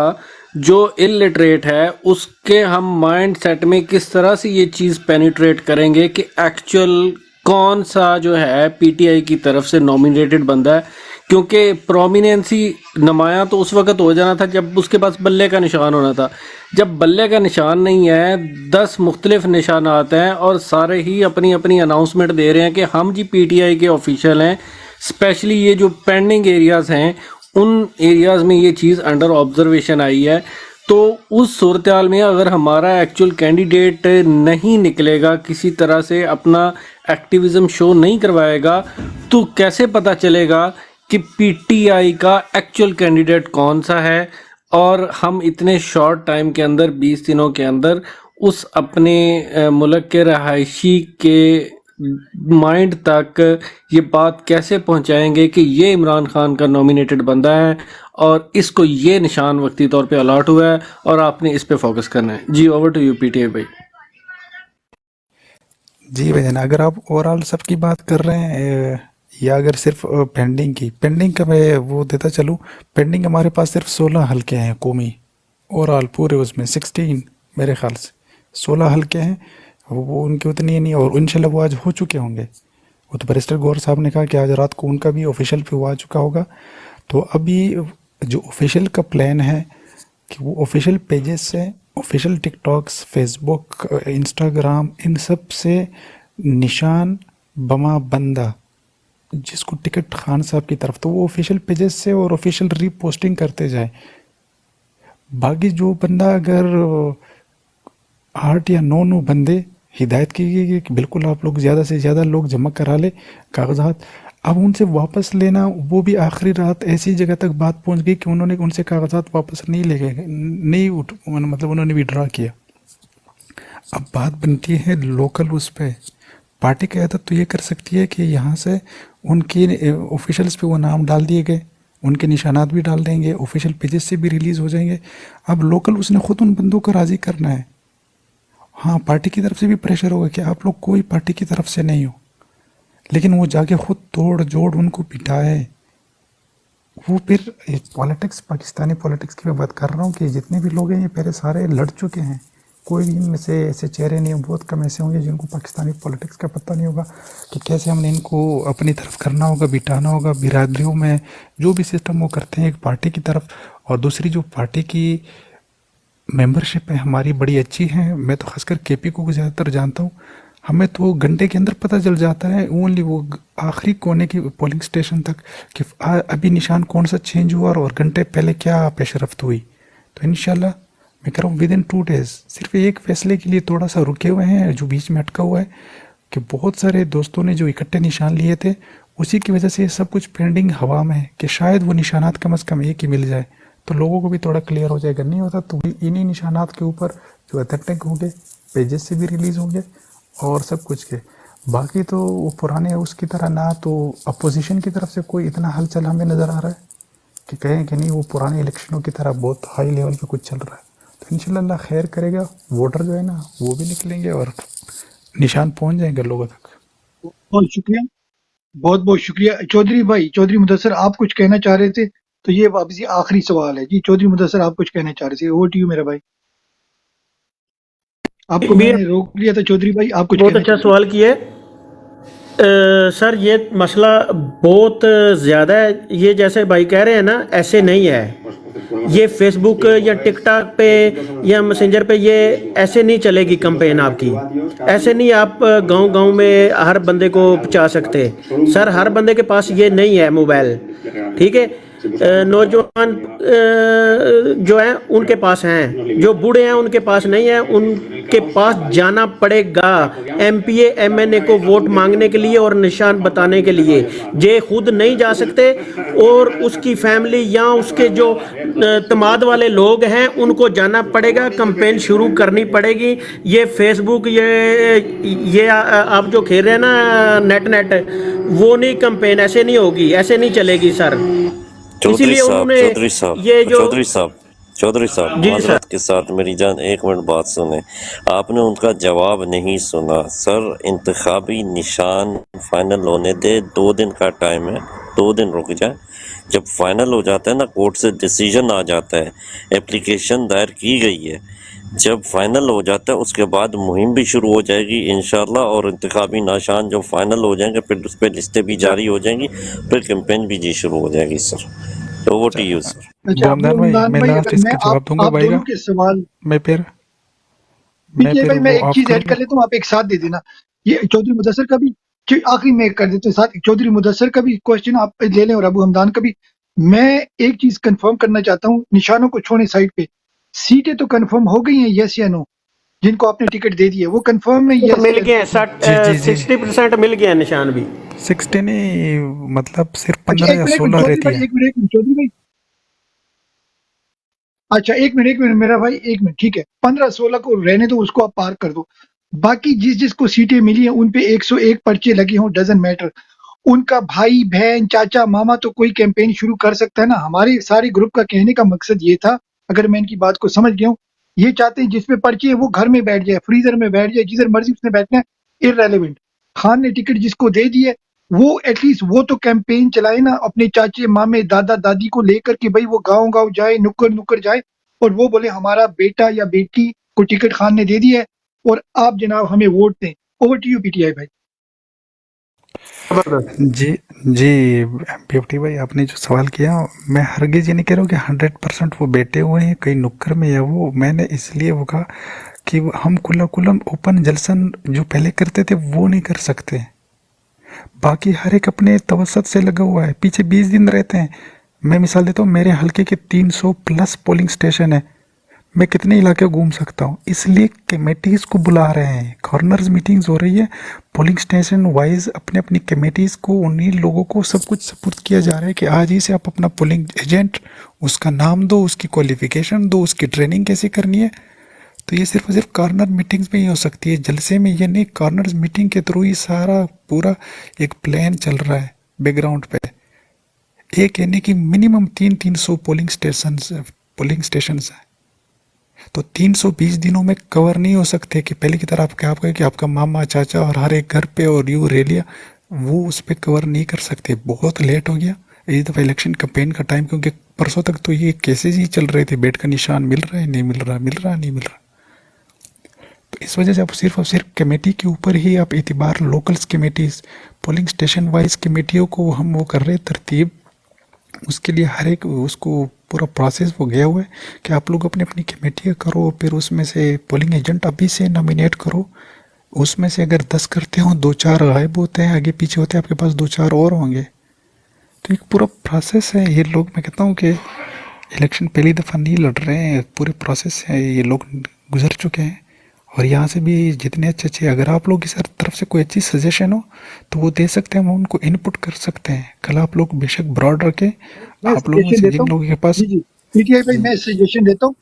जो इलिटरेट है उसके हम माइंड सेट में किस तरह से ये चीज़ पेनिट्रेट करेंगे कि एक्चुअल कौन सा जो है पीटीआई की तरफ से नॉमिनेटेड बंदा है। क्योंकि प्रोमिनेंसी नुमाया तो उस वक्त हो जाना था जब उसके पास बल्ले का निशान होना था। जब बल्ले का निशान नहीं है, 10 मुख्तलिफ निशानात हैं और सारे ही अपनी अपनी अनाउंसमेंट दे रहे हैं कि हम जी पीटीआई के ऑफिशियल हैं। स्पेशली ये जो पेंडिंग एरियाज़ हैं उन एरियाज़ में ये चीज़ अंडर ऑब्जर्वेशन आई है। तो उस सूरत हाल में अगर हमारा एक्चुअल कैंडिडेट नहीं निकलेगा, किसी तरह से अपना एक्टिविज़म शो नहीं करवाएगा, तो कैसे पता चलेगा कि पीटीआई का एक्चुअल कैंडिडेट कौन सा है? और हम इतने शॉर्ट टाइम के अंदर 20 दिनों के अंदर उस अपने मुल्क के रहायशी के माइंड तक ये बात कैसे पहुंचाएंगे कि ये इमरान खान का नॉमिनेटेड बंदा है और इसको ये निशान वक्ती तौर पे अलॉट हुआ है और आपने इस पे फोकस करना है। जी ओवर टू यू पीटीआई भाई। जी भैया, अगर आप ओवरऑल सबकी बात कर रहे हैं या अगर सिर्फ पेंडिंग का मैं वो देता चलूँ। पेंडिंग हमारे पास सिर्फ 16 हल्के हैं कौमी, ओवरऑल पूरे उसमें 16 मेरे ख्याल से 16 हल्के हैं। वो उनकी उतनी नहीं, और इंशाल्लाह वो आज हो चुके होंगे। वो तो बैरिस्टर गौर साहब ने कहा कि आज रात को उनका भी ऑफिशियल पे वो आ चुका होगा। तो अभी जो ऑफिशियल का प्लान है कि वो ऑफिशियल पेजेस से, ऑफिशियल टिकटॉक्स, फेसबुक, इंस्टाग्राम, इन सब से निशान बमा बंदा जिसको टिकट खान साहब की तरफ, तो वो ऑफिशियल पेजेस से और ऑफिशियल रीपोस्टिंग करते जाए। बाकी जो बंदा अगर 8 या 9 बंदे हिदायत की गई कि बिल्कुल आप लोग ज़्यादा से ज़्यादा लोग जमा करा ले कागजात, अब उनसे वापस लेना, वो भी आखिरी रात ऐसी जगह तक बात पहुंच गई कि उन्होंने उनसे कागजात वापस नहीं ले गए, मतलब उन्होंने विड्रा किया। अब बात बनती है लोकल उस पर। पार्टी की आदत तो ये कर सकती है कि यहाँ से उनके ऑफिशियल्स पे वो नाम डाल दिए गए, उनके निशानात भी डाल देंगे, ऑफिशियल पेजेस से भी रिलीज़ हो जाएंगे। अब लोकल उसने खुद उन बंदों को राज़ी करना है। हाँ, पार्टी की तरफ से भी प्रेशर होगा कि आप लोग कोई पार्टी की तरफ से नहीं हो, लेकिन वो जाके खुद तोड़ जोड़ उनको पिटाए। वो फिर पॉलिटिक्स, पाकिस्तानी पॉलिटिक्स की मैं बात कर रहा हूँ कि जितने भी लोग हैं ये पहले सारे लड़ चुके हैं। कोई भी इनमें से ऐसे चेहरे नहीं, बहुत कम ऐसे होंगे जिनको पाकिस्तानी पॉलिटिक्स का पता नहीं होगा कि कैसे हमने इनको अपनी तरफ करना होगा, बिठाना होगा। बिरादरियों में जो भी सिस्टम वो करते हैं एक पार्टी की तरफ, और दूसरी जो पार्टी की मेंबरशिप है हमारी बड़ी अच्छी है। मैं तो खासकर केपी को ज़्यादातर जानता हूँ। हमें तो घंटे के अंदर पता चल जाता है, ओनली वो आखिरी कोने की पोलिंग स्टेशन तक कि अभी निशान कौन सा चेंज हुआ और घंटे पहले क्या पेशरफ्त हुई। तो इंशाल्लाह मैं कह रहा हूँ विद इन 2 डेज सिर्फ एक फैसले के लिए थोड़ा सा रुके हुए हैं जो बीच में अटका हुआ है कि बहुत सारे दोस्तों ने जो इकट्ठे निशान लिए थे उसी की वजह से ये सब कुछ पेंडिंग हवा में है कि शायद वो निशानात कम से कम एक ही मिल जाए तो लोगों को भी थोड़ा क्लियर हो जाएगा। नहीं होता तो इन्हीं निशानात के ऊपर जो अटैक होंगे, पेजेस से भी रिलीज होंगे और सब कुछ के। बाकी तो वो पुराने उसकी तरह ना तो अपोजिशन की तरफ से कोई इतना हलचल हमें नज़र आ रहा है कि कहें कि नहीं वो पुराने इलेक्शनों की तरह बहुत हाई लेवल पे कुछ चल रहा है। तो इंशाल्लाह अल्लाह खैर करेगा, वोटर जो है ना वो भी निकलेंगे और निशान पहुंच जाएंगे लोगों तक। बहुत शुक्रिया, बहुत बहुत शुक्रिया। चौधरी भाई, चौधरी मुदस्सर आप कुछ कहना चाह रहे थे तो ये वापसी आखिरी सवाल है जी। चौधरी मुदस्सर आप कुछ कहना चाह रहे थे, ओवर टू यू मेरा भाई। आपको भी मैंने रोक लिया था चौधरी भाई, आप कुछ बहुत कहना अच्छा चाह रहे सवाल किए। सर ये मसला बहुत ज़्यादा है, ये जैसे भाई कह रहे हैं ना ऐसे नहीं है, ये फेसबुक या टिकटॉक पे या मैसेंजर पे ये ऐसे नहीं चलेगी कैंपेन आपकी, ऐसे नहीं आप गांव-गांव में हर बंदे को पहुंचा सकते। सर हर बंदे के पास ये नहीं है मोबाइल, ठीक है। नौजवान जो हैं उनके पास हैं, जो बूढ़े हैं उनके पास नहीं है, उनके पास जाना पड़ेगा एमपीए एमएनए को वोट मांगने के लिए और निशान बताने के लिए। जे खुद नहीं जा सकते और उसकी फैमिली या उसके जो तमाद वाले लोग हैं उनको जाना पड़ेगा, कैंपेन शुरू करनी पड़ेगी। ये फेसबुक ये आप जो खेल रहे हैं ना नेट वो नहीं, कैंपेन ऐसे नहीं होगी, ऐसे नहीं चलेगी सर। इसीलिए उन्होंने ये जो चौधरी साहब जी माजरत के साथ मेरी जान 1 मिनट बात सुने, आपने उनका जवाब नहीं सुना। सर इंतखाबी निशान फाइनल होने दे, 2 दिन का टाइम है, 2 दिन रुक जाए। जब फाइनल हो जाता है ना, कोर्ट से डिसीजन आ जाता है, एप्लीकेशन दायर की गई है, जब फाइनल हो जाता है उसके बाद मुहिम भी शुरू हो जाएगी इंशाल्लाह, और इंतखाबी निशान जब फाइनल हो जाएंगे फिर उस पर लिस्टें भी जारी हो जाएंगी, फिर कैंपेन भी जी शुरू हो जाएगी। Sir over to you sir. अच्छा अबू बुलंदान भाई हमदान मैं भाई, लास्ट अगर मैं इसका जवाब दूंगा आप भाई दोनों का। के सवाल मैं फिर भाई मैं वो एक ऑफ चीज कर ऐड कर दूं। लेता हूँ, आप एक साथ दे देना। ये चौधरी मुदस्सर का भी आखिरी में कर देते हैं साथ, चौधरी मुदस्सर का भी क्वेश्चन आप ले लें और अबू हमदान का भी। मैं एक चीज कंफर्म करना चाहता हूँ, निशानों को छोड़े साइड पे, सीटें तो कंफर्म हो गई हैं यस या नो, जिनको आपने टिकट दे दी है वो कंफर्म है यस मिल या गए जी जी जी 60% मिल गया निशान भी। 60 नहीं, मतलब सिर्फ अच्छा 15 या एक मिनट 16 चौधरी रहती भाई, है। एक मिनट चौधरी भाई, अच्छा एक मिनट मेरा भाई, एक मिनट ठीक है, 15-16 को रहने दो, उसको आप पार कर दो। बाकी जिसको सीटें मिली हैं उन पे 101 पर्चे लगे हों, डजंट मैटर, उनका भाई बहन चाचा मामा तो कोई कैंपेन शुरू कर सकता है ना। हमारे सारे ग्रुप का कहने का मकसद ये था, अगर मैं इनकी बात को समझ गया हूँ, ये चाहते हैं जिसपे पर्ची है वो घर में बैठ जाए, फ्रीजर में बैठ जाए, जिधर मर्जी उसने बैठना है, इररेलेवेंट। खान ने टिकट जिसको दे दी है वो एटलीस्ट वो तो कैंपेन चलाए ना, अपने चाचे मामे दादा दादी को लेकर के, भाई वो गांव गांव जाए, नुक्कड़ नुक्कड़ जाए और वो बोले हमारा बेटा या बेटी को टिकट खान ने दे दिया है और आप जनाब हमें वोट दें। ओवर टू यू पीटीआई भाई। जी जी पीएफटी भाई, आपने जो सवाल किया, मैं हरगिज ये नहीं कह रहा हूँ कि 100% वो बैठे हुए हैं कहीं नुक्कड़ में या वो, मैंने इसलिए वो कहा कि हम कुल्लम ओपन जलसन जो पहले करते थे वो नहीं कर सकते। बाकी हर एक अपने तवसत से लगा हुआ है, पीछे 20 दिन रहते हैं। मैं मिसाल देता हूँ, मेरे हल्के के 300 प्लस पोलिंग स्टेशन है, मैं कितने इलाके घूम सकता हूँ, इसलिए कमेटीज को बुला रहे हैं, कॉर्नर्स मीटिंग्स हो रही है, पोलिंग स्टेशन वाइज अपने अपनी कमेटीज को, उन्हीं लोगों को सब कुछ सपुर्द किया जा रहा है कि आज ही से आप अपना पोलिंग एजेंट, उसका नाम दो, उसकी क्वालिफिकेशन दो, उसकी ट्रेनिंग कैसे करनी है। तो ये सिर्फ और सिर्फ कॉर्नर मीटिंग्स में ही हो सकती है, जलसे में ये नहीं। कॉर्नर मीटिंग के थ्रू ही सारा पूरा एक प्लान चल रहा है बैकग्राउंड पे। एक यानी कि मिनिमम 300 पोलिंग स्टेशन है, तो 320 दिनों में कवर नहीं हो सकते कि पहले की तरह आप क्या कहें कि आपका मामा चाचा और हर एक घर पे और यूँ रेलिया, वो उस पर कवर नहीं कर सकते। बहुत लेट हो गया इस दफ़ा इलेक्शन कैंपेन का टाइम, क्योंकि परसों तक तो ये केसेज ही चल रहे थे, बेड का निशान मिल रहा है नहीं मिल रहा, मिल रहा नहीं मिल रहा। तो इस वजह से आप सिर्फ और सिर्फ कमेटी के ऊपर ही आप एतबार, locals committees, polling station wise कमेटियों को हम वो कर रहे तरतीब, उसके लिए हर एक उसको पूरा प्रोसेस वो गया हुआ है कि आप लोग अपनी अपनी कमेटियाँ करो, फिर उसमें से पोलिंग एजेंट अभी से नॉमिनेट करो, उसमें से अगर 10 करते हो 2-4 गायब होते हैं, आगे पीछे होते हैं, आपके पास 2-4 और होंगे। तो एक पूरा प्रोसेस है ये। लोग, मैं कहता हूँ कि इलेक्शन पहली दफ़ा नहीं लड़ रहे हैं, पूरे प्रोसेस है ये, लोग गुजर चुके हैं। और यहाँ से भी जितने अच्छे अच्छे, अगर आप लोग की सर तरफ से कोई अच्छी सजेशन हो तो वो दे सकते हैं, हम उनको इनपुट कर सकते हैं। कल आप लोग बेशक ब्रॉड रखें, मैं आप लोगों सजेशन से देता जिन हूँ। लोगों के पास। जी जी पीटीआई भाई, मैं सजेशन देता हूँ।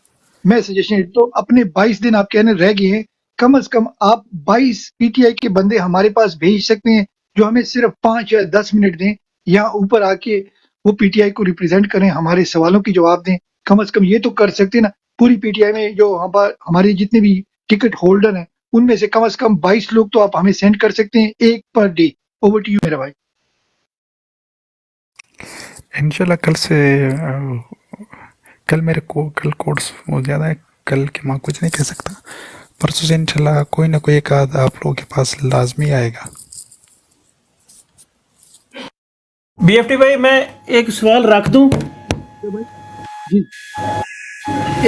मैं सजेशन देता हूँ, अपने 22 दिन आप कहने रह गए हैं, कम से कम आप 22 पीटीआई के बंदे हमारे पास भेज सकते हैं, जो हमें सिर्फ 5 या 10 मिनट दें, यहाँ ऊपर आके वो पीटीआई को रिप्रेजेंट करें, हमारे सवालों की जवाब दें। कम से कम ये तो कर सकते हैं ना। पूरी पीटीआई में जो हमारे जितने भी टिकट होल्डर हैं, उनमें से कम 22 लोग तो आप हमें सेंड कर सकते हैं, एक per day. Over to you मेरा भाई। इंशाल्लाह कल से कल मेरे को कल कोर्स वो ज़्यादा है, कल के माँ कुछ नहीं कह सकता। परसों से इंशाल्लाह कोई ना कोई एक आध आप लोगों के पास लाजमी आएगा। बीएफटी भाई, मैं एक सवाल रख दूं? तो भाई जी,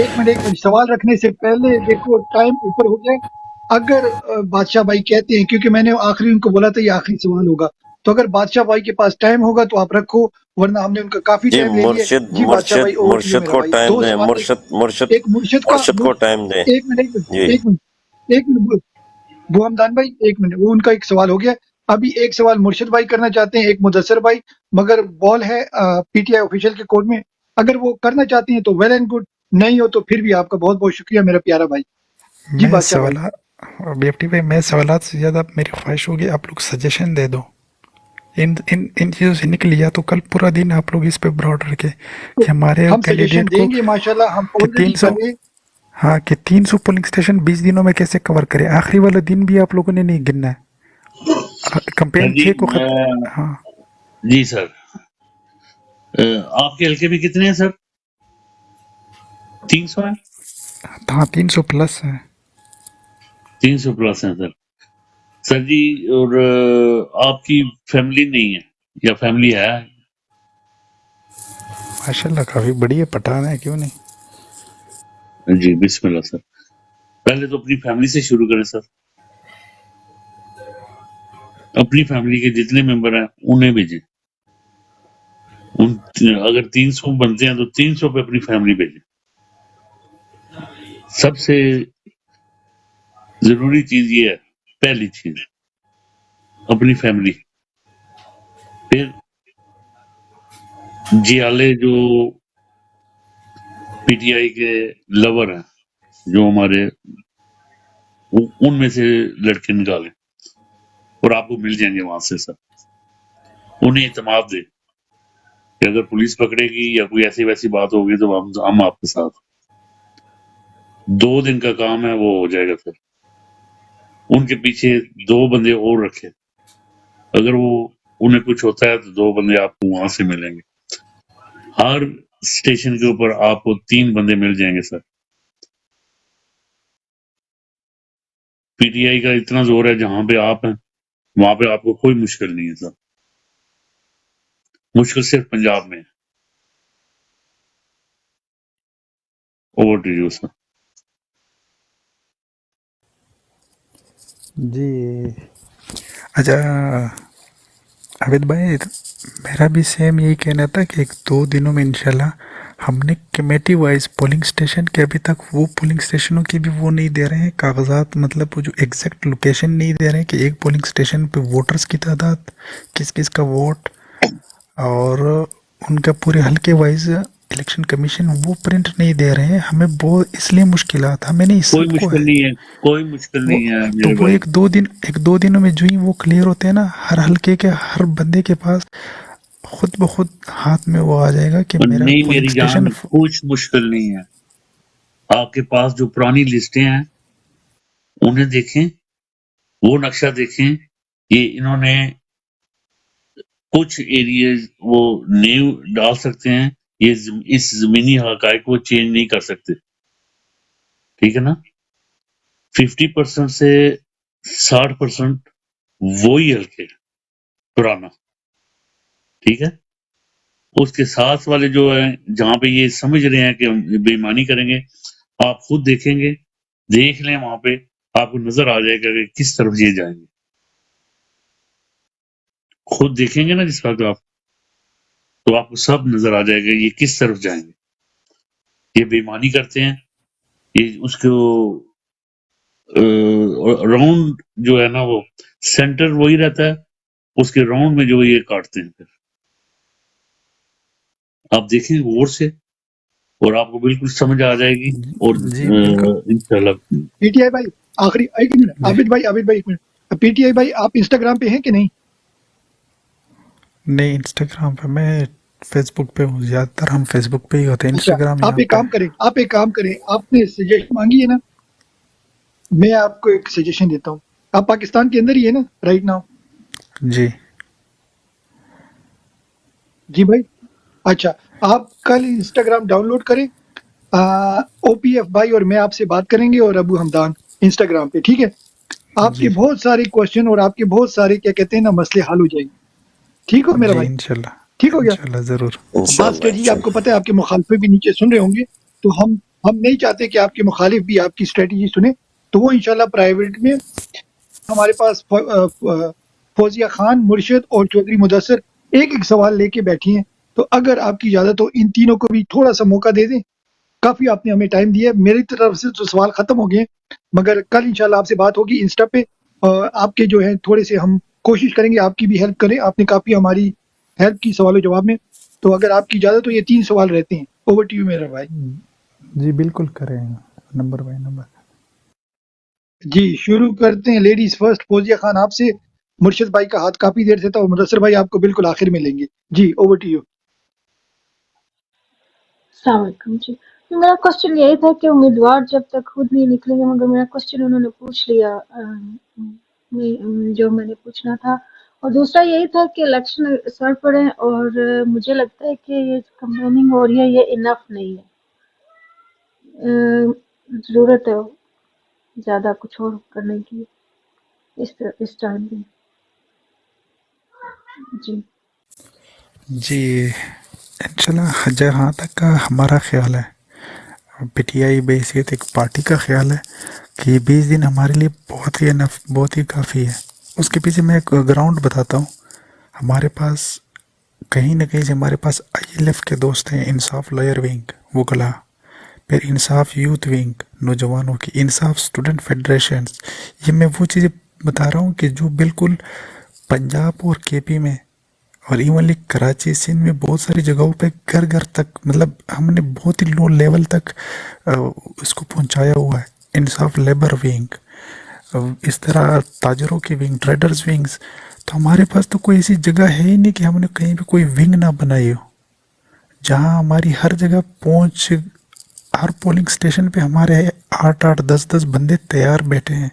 एक मिनट सवाल रखने से पहले देखो टाइम ऊपर हो गया। अगर बादशाह भाई कहते हैं, क्योंकि मैंने आखिरी उनको बोला था ये आखिरी सवाल होगा, तो अगर बादशाह भाई के पास टाइम होगा तो आप रखो, वरना हमने उनका काफी जी टाइम ले लिया है। मुर्शिद जी बादशाह भाई, मुर्शिद ओवर टू यू मुर्शिद मेरा को भाई। टाइम दो दें, सवाल, मुर्शिद मुर्शिद एक मुर्शिद का मुर्शिद को टाइम दें। एक मिनट जी एक मिनट एक मिनट वो हमदान भाई, एक मिनट, वो उनका एक सवाल हो गया। अभी एक सवाल मुर्शिद भाई करना चाहते हैं, एक मुदस्सर भाई, मगर बॉल है पीटीआई ऑफिशियल के कोर्ट में। अगर वो करना चाहती हैं तो वेल एंड गुड, नहीं हो तो फिर भी आपका बहुत बहुत शुक्रिया मेरा प्यारा भाई। जी मैं बादशाह भाई। सवाल बीएफटी भाई, मैं सवालात से ज़्यादा मेरी ख्वाहिश होगी आप लोग सजेशन दे दो। इन इन इन चीज़ों से निकल लिया तो कल पूरा दिन आप लोग इस पे ब्रॉड रखे तो कि हमारे हम सजेशन कैंडिडेट को देंगे माशाल्लाह, हम कि ऑलरेडी कर 300, रहे हैं। हाँ कि 300 पोलिंग स्टेशन 20 दिनों में कैसे कवर करें। आखिरी वाला दिन भी आप लोगों ने नहीं गिनना है। सर कंपेन जी 6 को मैं हाँ जी सर, आपके हल्के भी कितने हैं सर? 300 है? हाँ 300 प्लस है। 300 प्लस है सर। सर जी, और आपकी फैमिली नहीं है या फैमिली है? माशाल्लाह काफ़ी बड़ी है, पठान है, क्यों नहीं। जी बिस्मिल्लाह सर। पहले तो अपनी फैमिली से शुरू करें सर। अपनी फैमिली के जितने मेंबर हैं उन्हें भेजें। उन अगर 300 बनते हैं तो 300 पे अपनी फैमिली भेजें। सबसे जरूरी चीज ये है, पहली चीज अपनी फैमिली। फिर जियाले जो पीटीआई के लवर हैं, जो हमारे उनमें से लड़के निकालें और आपको मिल जाएंगे वहां से सर। उन्हें इतमाद दे कि अगर पुलिस पकड़ेगी या कोई ऐसी वैसी बात होगी तो हम आपके साथ। 2 दिन का काम है, वो हो जाएगा सर। उनके पीछे 2 बंदे और रखे, अगर वो उन्हें कुछ होता है तो 2 बंदे आपको वहां से मिलेंगे। हर स्टेशन के ऊपर आपको 3 बंदे मिल जाएंगे सर। पीटीआई का इतना जोर है, जहां पे आप हैं वहां पे आपको कोई मुश्किल नहीं है सर। मुश्किल सिर्फ पंजाब में है। Over to you sir. जी अच्छा आबिद भाई, मेरा भी सेम यही कहना था कि 1-2 दिनों में इंशाल्लाह हमने कमेटी वाइज पोलिंग स्टेशन के, अभी तक वो पोलिंग स्टेशनों की भी वो नहीं दे रहे हैं कागजात, मतलब वो जो एग्जैक्ट लोकेशन नहीं दे रहे हैं कि एक पोलिंग स्टेशन पे वोटर्स की तादाद, किस किस का वोट, और उनका पूरे हल्के वाइज इलेक्शन कमीशन वो प्रिंट नहीं दे रहे हैं हमें। वो इसलिए मुश्किलात हमें नहीं, कोई सबको मुश्किल है नहीं है, कोई मुश्किल वो। नहीं है तो मेरे वो भाई। 1-2 दिनों में जो ही वो क्लियर होते हैं ना, हर हल्के के हर बंदे के पास खुद ब खुद हाथ में वो आ जाएगा कि और मेरा नहीं पोलिंग मेरी स्टेशन। जान, कुछ मुश्किल नहीं है। आपके पास जो पुरानी लिस्टें हैं उन्हें देखें, वो नक्शा देखें। ये इन्होंने कुछ एरियाज वो नींव डाल सकते हैं, ये इस जमीनी हकायक को चेंज नहीं कर सकते, ठीक है ना। 50% से 60% वही हल्के पुराना, ठीक है। उसके साथ वाले जो है, जहां पे ये समझ रहे हैं कि हम बेईमानी करेंगे, आप खुद देखेंगे, देख लें वहां पे। आपको नजर आ जाएगा कि किस तरफ ये जाएंगे। खुद देखेंगे ना जिस वक्त आप, तो आपको सब नजर आ जाएगा ये किस तरफ जाएंगे। ये बेईमानी करते हैं, ये उसको राउंड जो है ना, वो सेंटर वही रहता है, उसके राउंड में जो ये काटते हैं। फिर आप देखें गौर से और आपको बिल्कुल समझ आ जाएगी। और जी बिल्कुल इंशाल्लाह पीटीआई भाई, आखिरी एक मिनट, जी आबिद भाई एक मिनट। पीटीआई भाई, आप इंस्टाग्राम पे हैं कि नहीं? नहीं, इंस्टाग्राम पे मैं फेसबुक पे हूँ, ज़्यादातर हम फेसबुक पे ही होते हैं, अच्छा, इंस्टाग्राम आप यहाँ एक पे। काम करें, आपने सजेशन मांगी है ना, मैं आपको एक सजेशन देता हूँ। आप पाकिस्तान के अंदर ही है ना राइट नाउ? जी जी भाई। अच्छा, आप कल इंस्टाग्राम डाउनलोड करें, ओपीएफ भाई और मैं आपसे बात करेंगे और अबू हमदान इंस्टाग्राम पे, ठीक है? आपके जी बहुत सारे क्वेश्चन और आपके बहुत सारे क्या कहते हैं ना मसले हल हो जाएंगे। ठीक हो मेरा जी भाई? इंशाल्लाह, ठीक हो गया? इंशाल्लाह ज़रूर। बात इंशाल्लाह स्ट्रेटजी आपको पता है, आपके मुखालिफ भी नीचे सुन रहे होंगे, तो हम नहीं चाहते कि आपके मुखालिफ भी आपकी स्ट्रेटजी सुने। तो वो इंशाल्लाह प्राइवेट में हमारे पास फौजिया खान, मुर्शिद और चौधरी मुदस्सिर एक एक सवाल लेके बैठी हैं। तो अगर आपकी इजाजत हो, इन तीनों को भी थोड़ा सा मौका दे दें। काफी आपने हमें टाइम दिया है, मेरी तरफ से तो सवाल खत्म हो गए हैं, मगर कल इंशाल्लाह आपसे बात होगी इंस्टा पे। आपके जो है थोड़े से हम कोशिश करेंगे आपकी भी हेल्प करें, आपने काफी हमारी हेल्प की सवाल जवाब में। तो अगर आपकी इजाजत हो, ये 3 सवाल रहते हैं। ओवर टू यू मेरा भाई। जी बिल्कुल करें, नंबर बाय नंबर। जी शुरू करते हैं, लेडीज फर्स्ट। फौजिया खान आपसे, मुर्शिद भाई का हाथ काफी देर से था और मुदस्सिर भाई आपको बिल्कुल आखिर में लेंगे। जी ओवर टू यू। अस्सलाम वालेकुम जी। तो मेरा क्वेश्चन यही था कि उम्मीदवार जब तक खुद नहीं निकलेंगे, मगर मेरा क्वेश्चन उन्होंने पूछ लिया जो मैंने पूछना था। और दूसरा यही था कि इलेक्शन सर पड़े और मुझे लगता है कि ये कंपेनिंग हो रही है ये इनफ नहीं है। ज़रूरत है ज़्यादा कुछ और करने की इस टाइम पे। जी जी इंशाल्लाह, जहाँ तक का हमारा ख्याल है, पीटीआई बेसियत एक पार्टी का ख्याल है कि 20 दिन हमारे लिए बहुत ही इनफ, बहुत ही काफ़ी है। उसके पीछे मैं एक ग्राउंड बताता हूँ। हमारे पास कहीं ना कहीं से हमारे पास आईएलएफ के दोस्त हैं, इंसाफ लॉयर विंग वकला, फिर इंसाफ यूथ विंग नौजवानों की, इंसाफ स्टूडेंट फेडरेशन। ये मैं वो चीज़ें बता रहा हूँ कि जो बिल्कुल पंजाब और केपी में और इवनली कराची सिंध में बहुत सारी जगहों पे घर घर तक, मतलब हमने बहुत ही लो लेवल तक इसको पहुंचाया हुआ है। इंसाफ लेबर विंग, इस तरह ताजरों की विंग, ट्रेडर्स विंग्स। तो हमारे पास तो कोई ऐसी जगह है ही नहीं कि हमने कहीं भी कोई विंग ना बनाई हो, जहां हमारी हर जगह पहुंच, हर पोलिंग स्टेशन पे हमारे 8-8 10-10 बंदे तैयार बैठे हैं,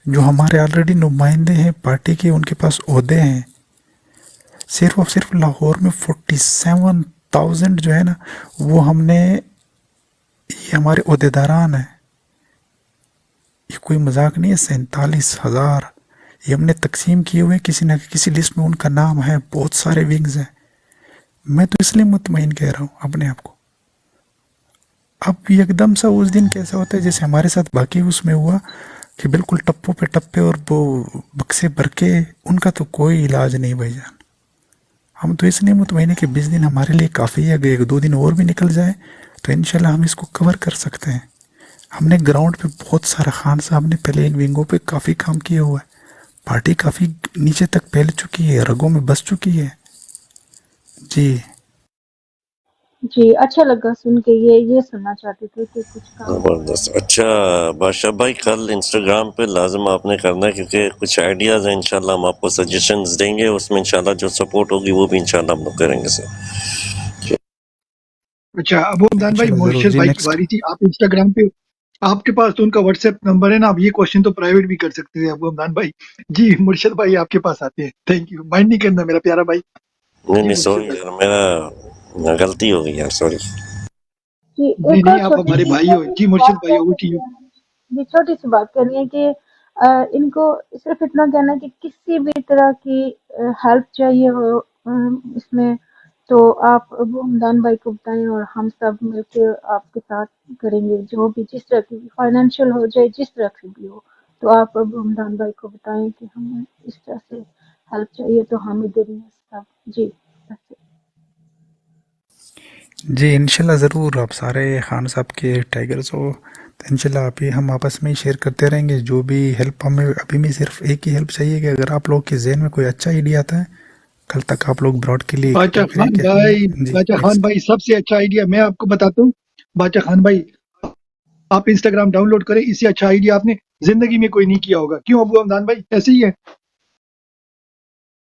जो हमारे ऑलरेडी नुमाइंदे हैं पार्टी के, उनके पास ओहदे हैं। सिर्फ और सिर्फ लाहौर में 47,000 जो है ना, वो हमने, ये हमारे ओहदेदारान हैं, ये कोई मजाक नहीं है। 47,000 ये हमने तकसीम किए हुए, किसी न किसी लिस्ट में उनका नाम है, बहुत सारे विंग्स हैं। मैं तो इसलिए मुतमईन कह रहा हूँ अपने आप को। अब एकदम सा उस दिन कैसा होता है जैसे हमारे साथ बाकी उसमें हुआ कि बिल्कुल टप्पो पे टप्पे और वो बक्से भर के, उनका तो कोई इलाज नहीं भाईजान। हम तो इसलिए मुतमईन है कि 20 दिन हमारे लिए काफ़ी है। अगर 1-2 दिन और भी निकल जाए तो इंशाल्लाह हम इसको कवर कर सकते हैं। हमने ग्राउंड पे बहुत सारा, खान साहब ने पहले इन विंगों पे काफ़ी काम किया हुआ है, पार्टी काफ़ी नीचे तक फैल चुकी है, रगों में बस चुकी है। जी जी, अच्छा लगा सुन के। ये सुनना चाहते थे कि कुछ काम हो रहा जबरदस्त। है। अच्छा बादशाह भाई, कल इंस्टाग्राम पे लाजम आपने करना है, क्योंकि कुछ आइडियाज हैं, इंशाल्लाह हम आपको सजेशंस देंगे, उसमें इंशाल्लाह जो सपोर्ट होगी वो भी इंशाल्लाह हम लोग करेंगे सर। अच्छा अबू हमदान भाई, इंशाल्लाह ज़रूर मुर्शिद जी। भाई की नेक्स्ट बारी थी। आप इंस्टाग्राम पे, आपके पास तो उनका व्हाट्सएप नंबर है ना, आप ये क्वेश्चन तो प्राइवेट भी कर सकते थे अबू हमदान भाई। जी मुर्शिद भाई आपके पास आते हैं। थैंक यू, माइंड नहीं करना मेरा प्यारा भाई। नहीं जी नहीं, मुर्शिद सॉरी भाई। यार, मेरा गलती हो गई यार, सॉरी। जी, जी एक नहीं, और आप छोटी हमारे सी भाई हो। छोटी जी सी मुर्शिद बात भाई ओवर टू करनी यू। है। जी, छोटी सी बात करनी है कि इनको सिर्फ इतना कहना है कि किसी भी तरह की हेल्प चाहिए हो इसमें, तो आप अबू हमदान भाई को बताएं और हम सब मिलकर आपके साथ करेंगे, जो भी जिस तरह की फाइनेंशियल हो जाए, जिस तरह की भी हो। तो आप अबू हमदान भाई को बताएं कि हमें इस तरह से हेल्प चाहिए, तो हम इधर ही हैं सब। जी that's it। जी इंशाल्लाह ज़रूर, आप सारे खान साहब के टाइगर्स हो तो इंशाल्लाह आप ही हम आपस में ही शेयर करते रहेंगे जो भी हेल्प हमें। अभी में सिर्फ एक ही हेल्प चाहिए कि अगर आप लोग के जहन में कोई अच्छा आइडिया आता है, कल तक आप लोग ब्रॉड के लिए बादशाह इकट्ठा करें खान कि भाई, हम जी बादशाह खान भाई सबसे अच्छा आइडिया मैं आपको बताता हूँ। बादशाह खान भाई, आप इंस्टाग्राम डाउनलोड करें, इससे अच्छा आइडिया आपने जिंदगी में कोई नहीं किया होगा। क्यों अबू हमदान भाई, ऐसे ही है।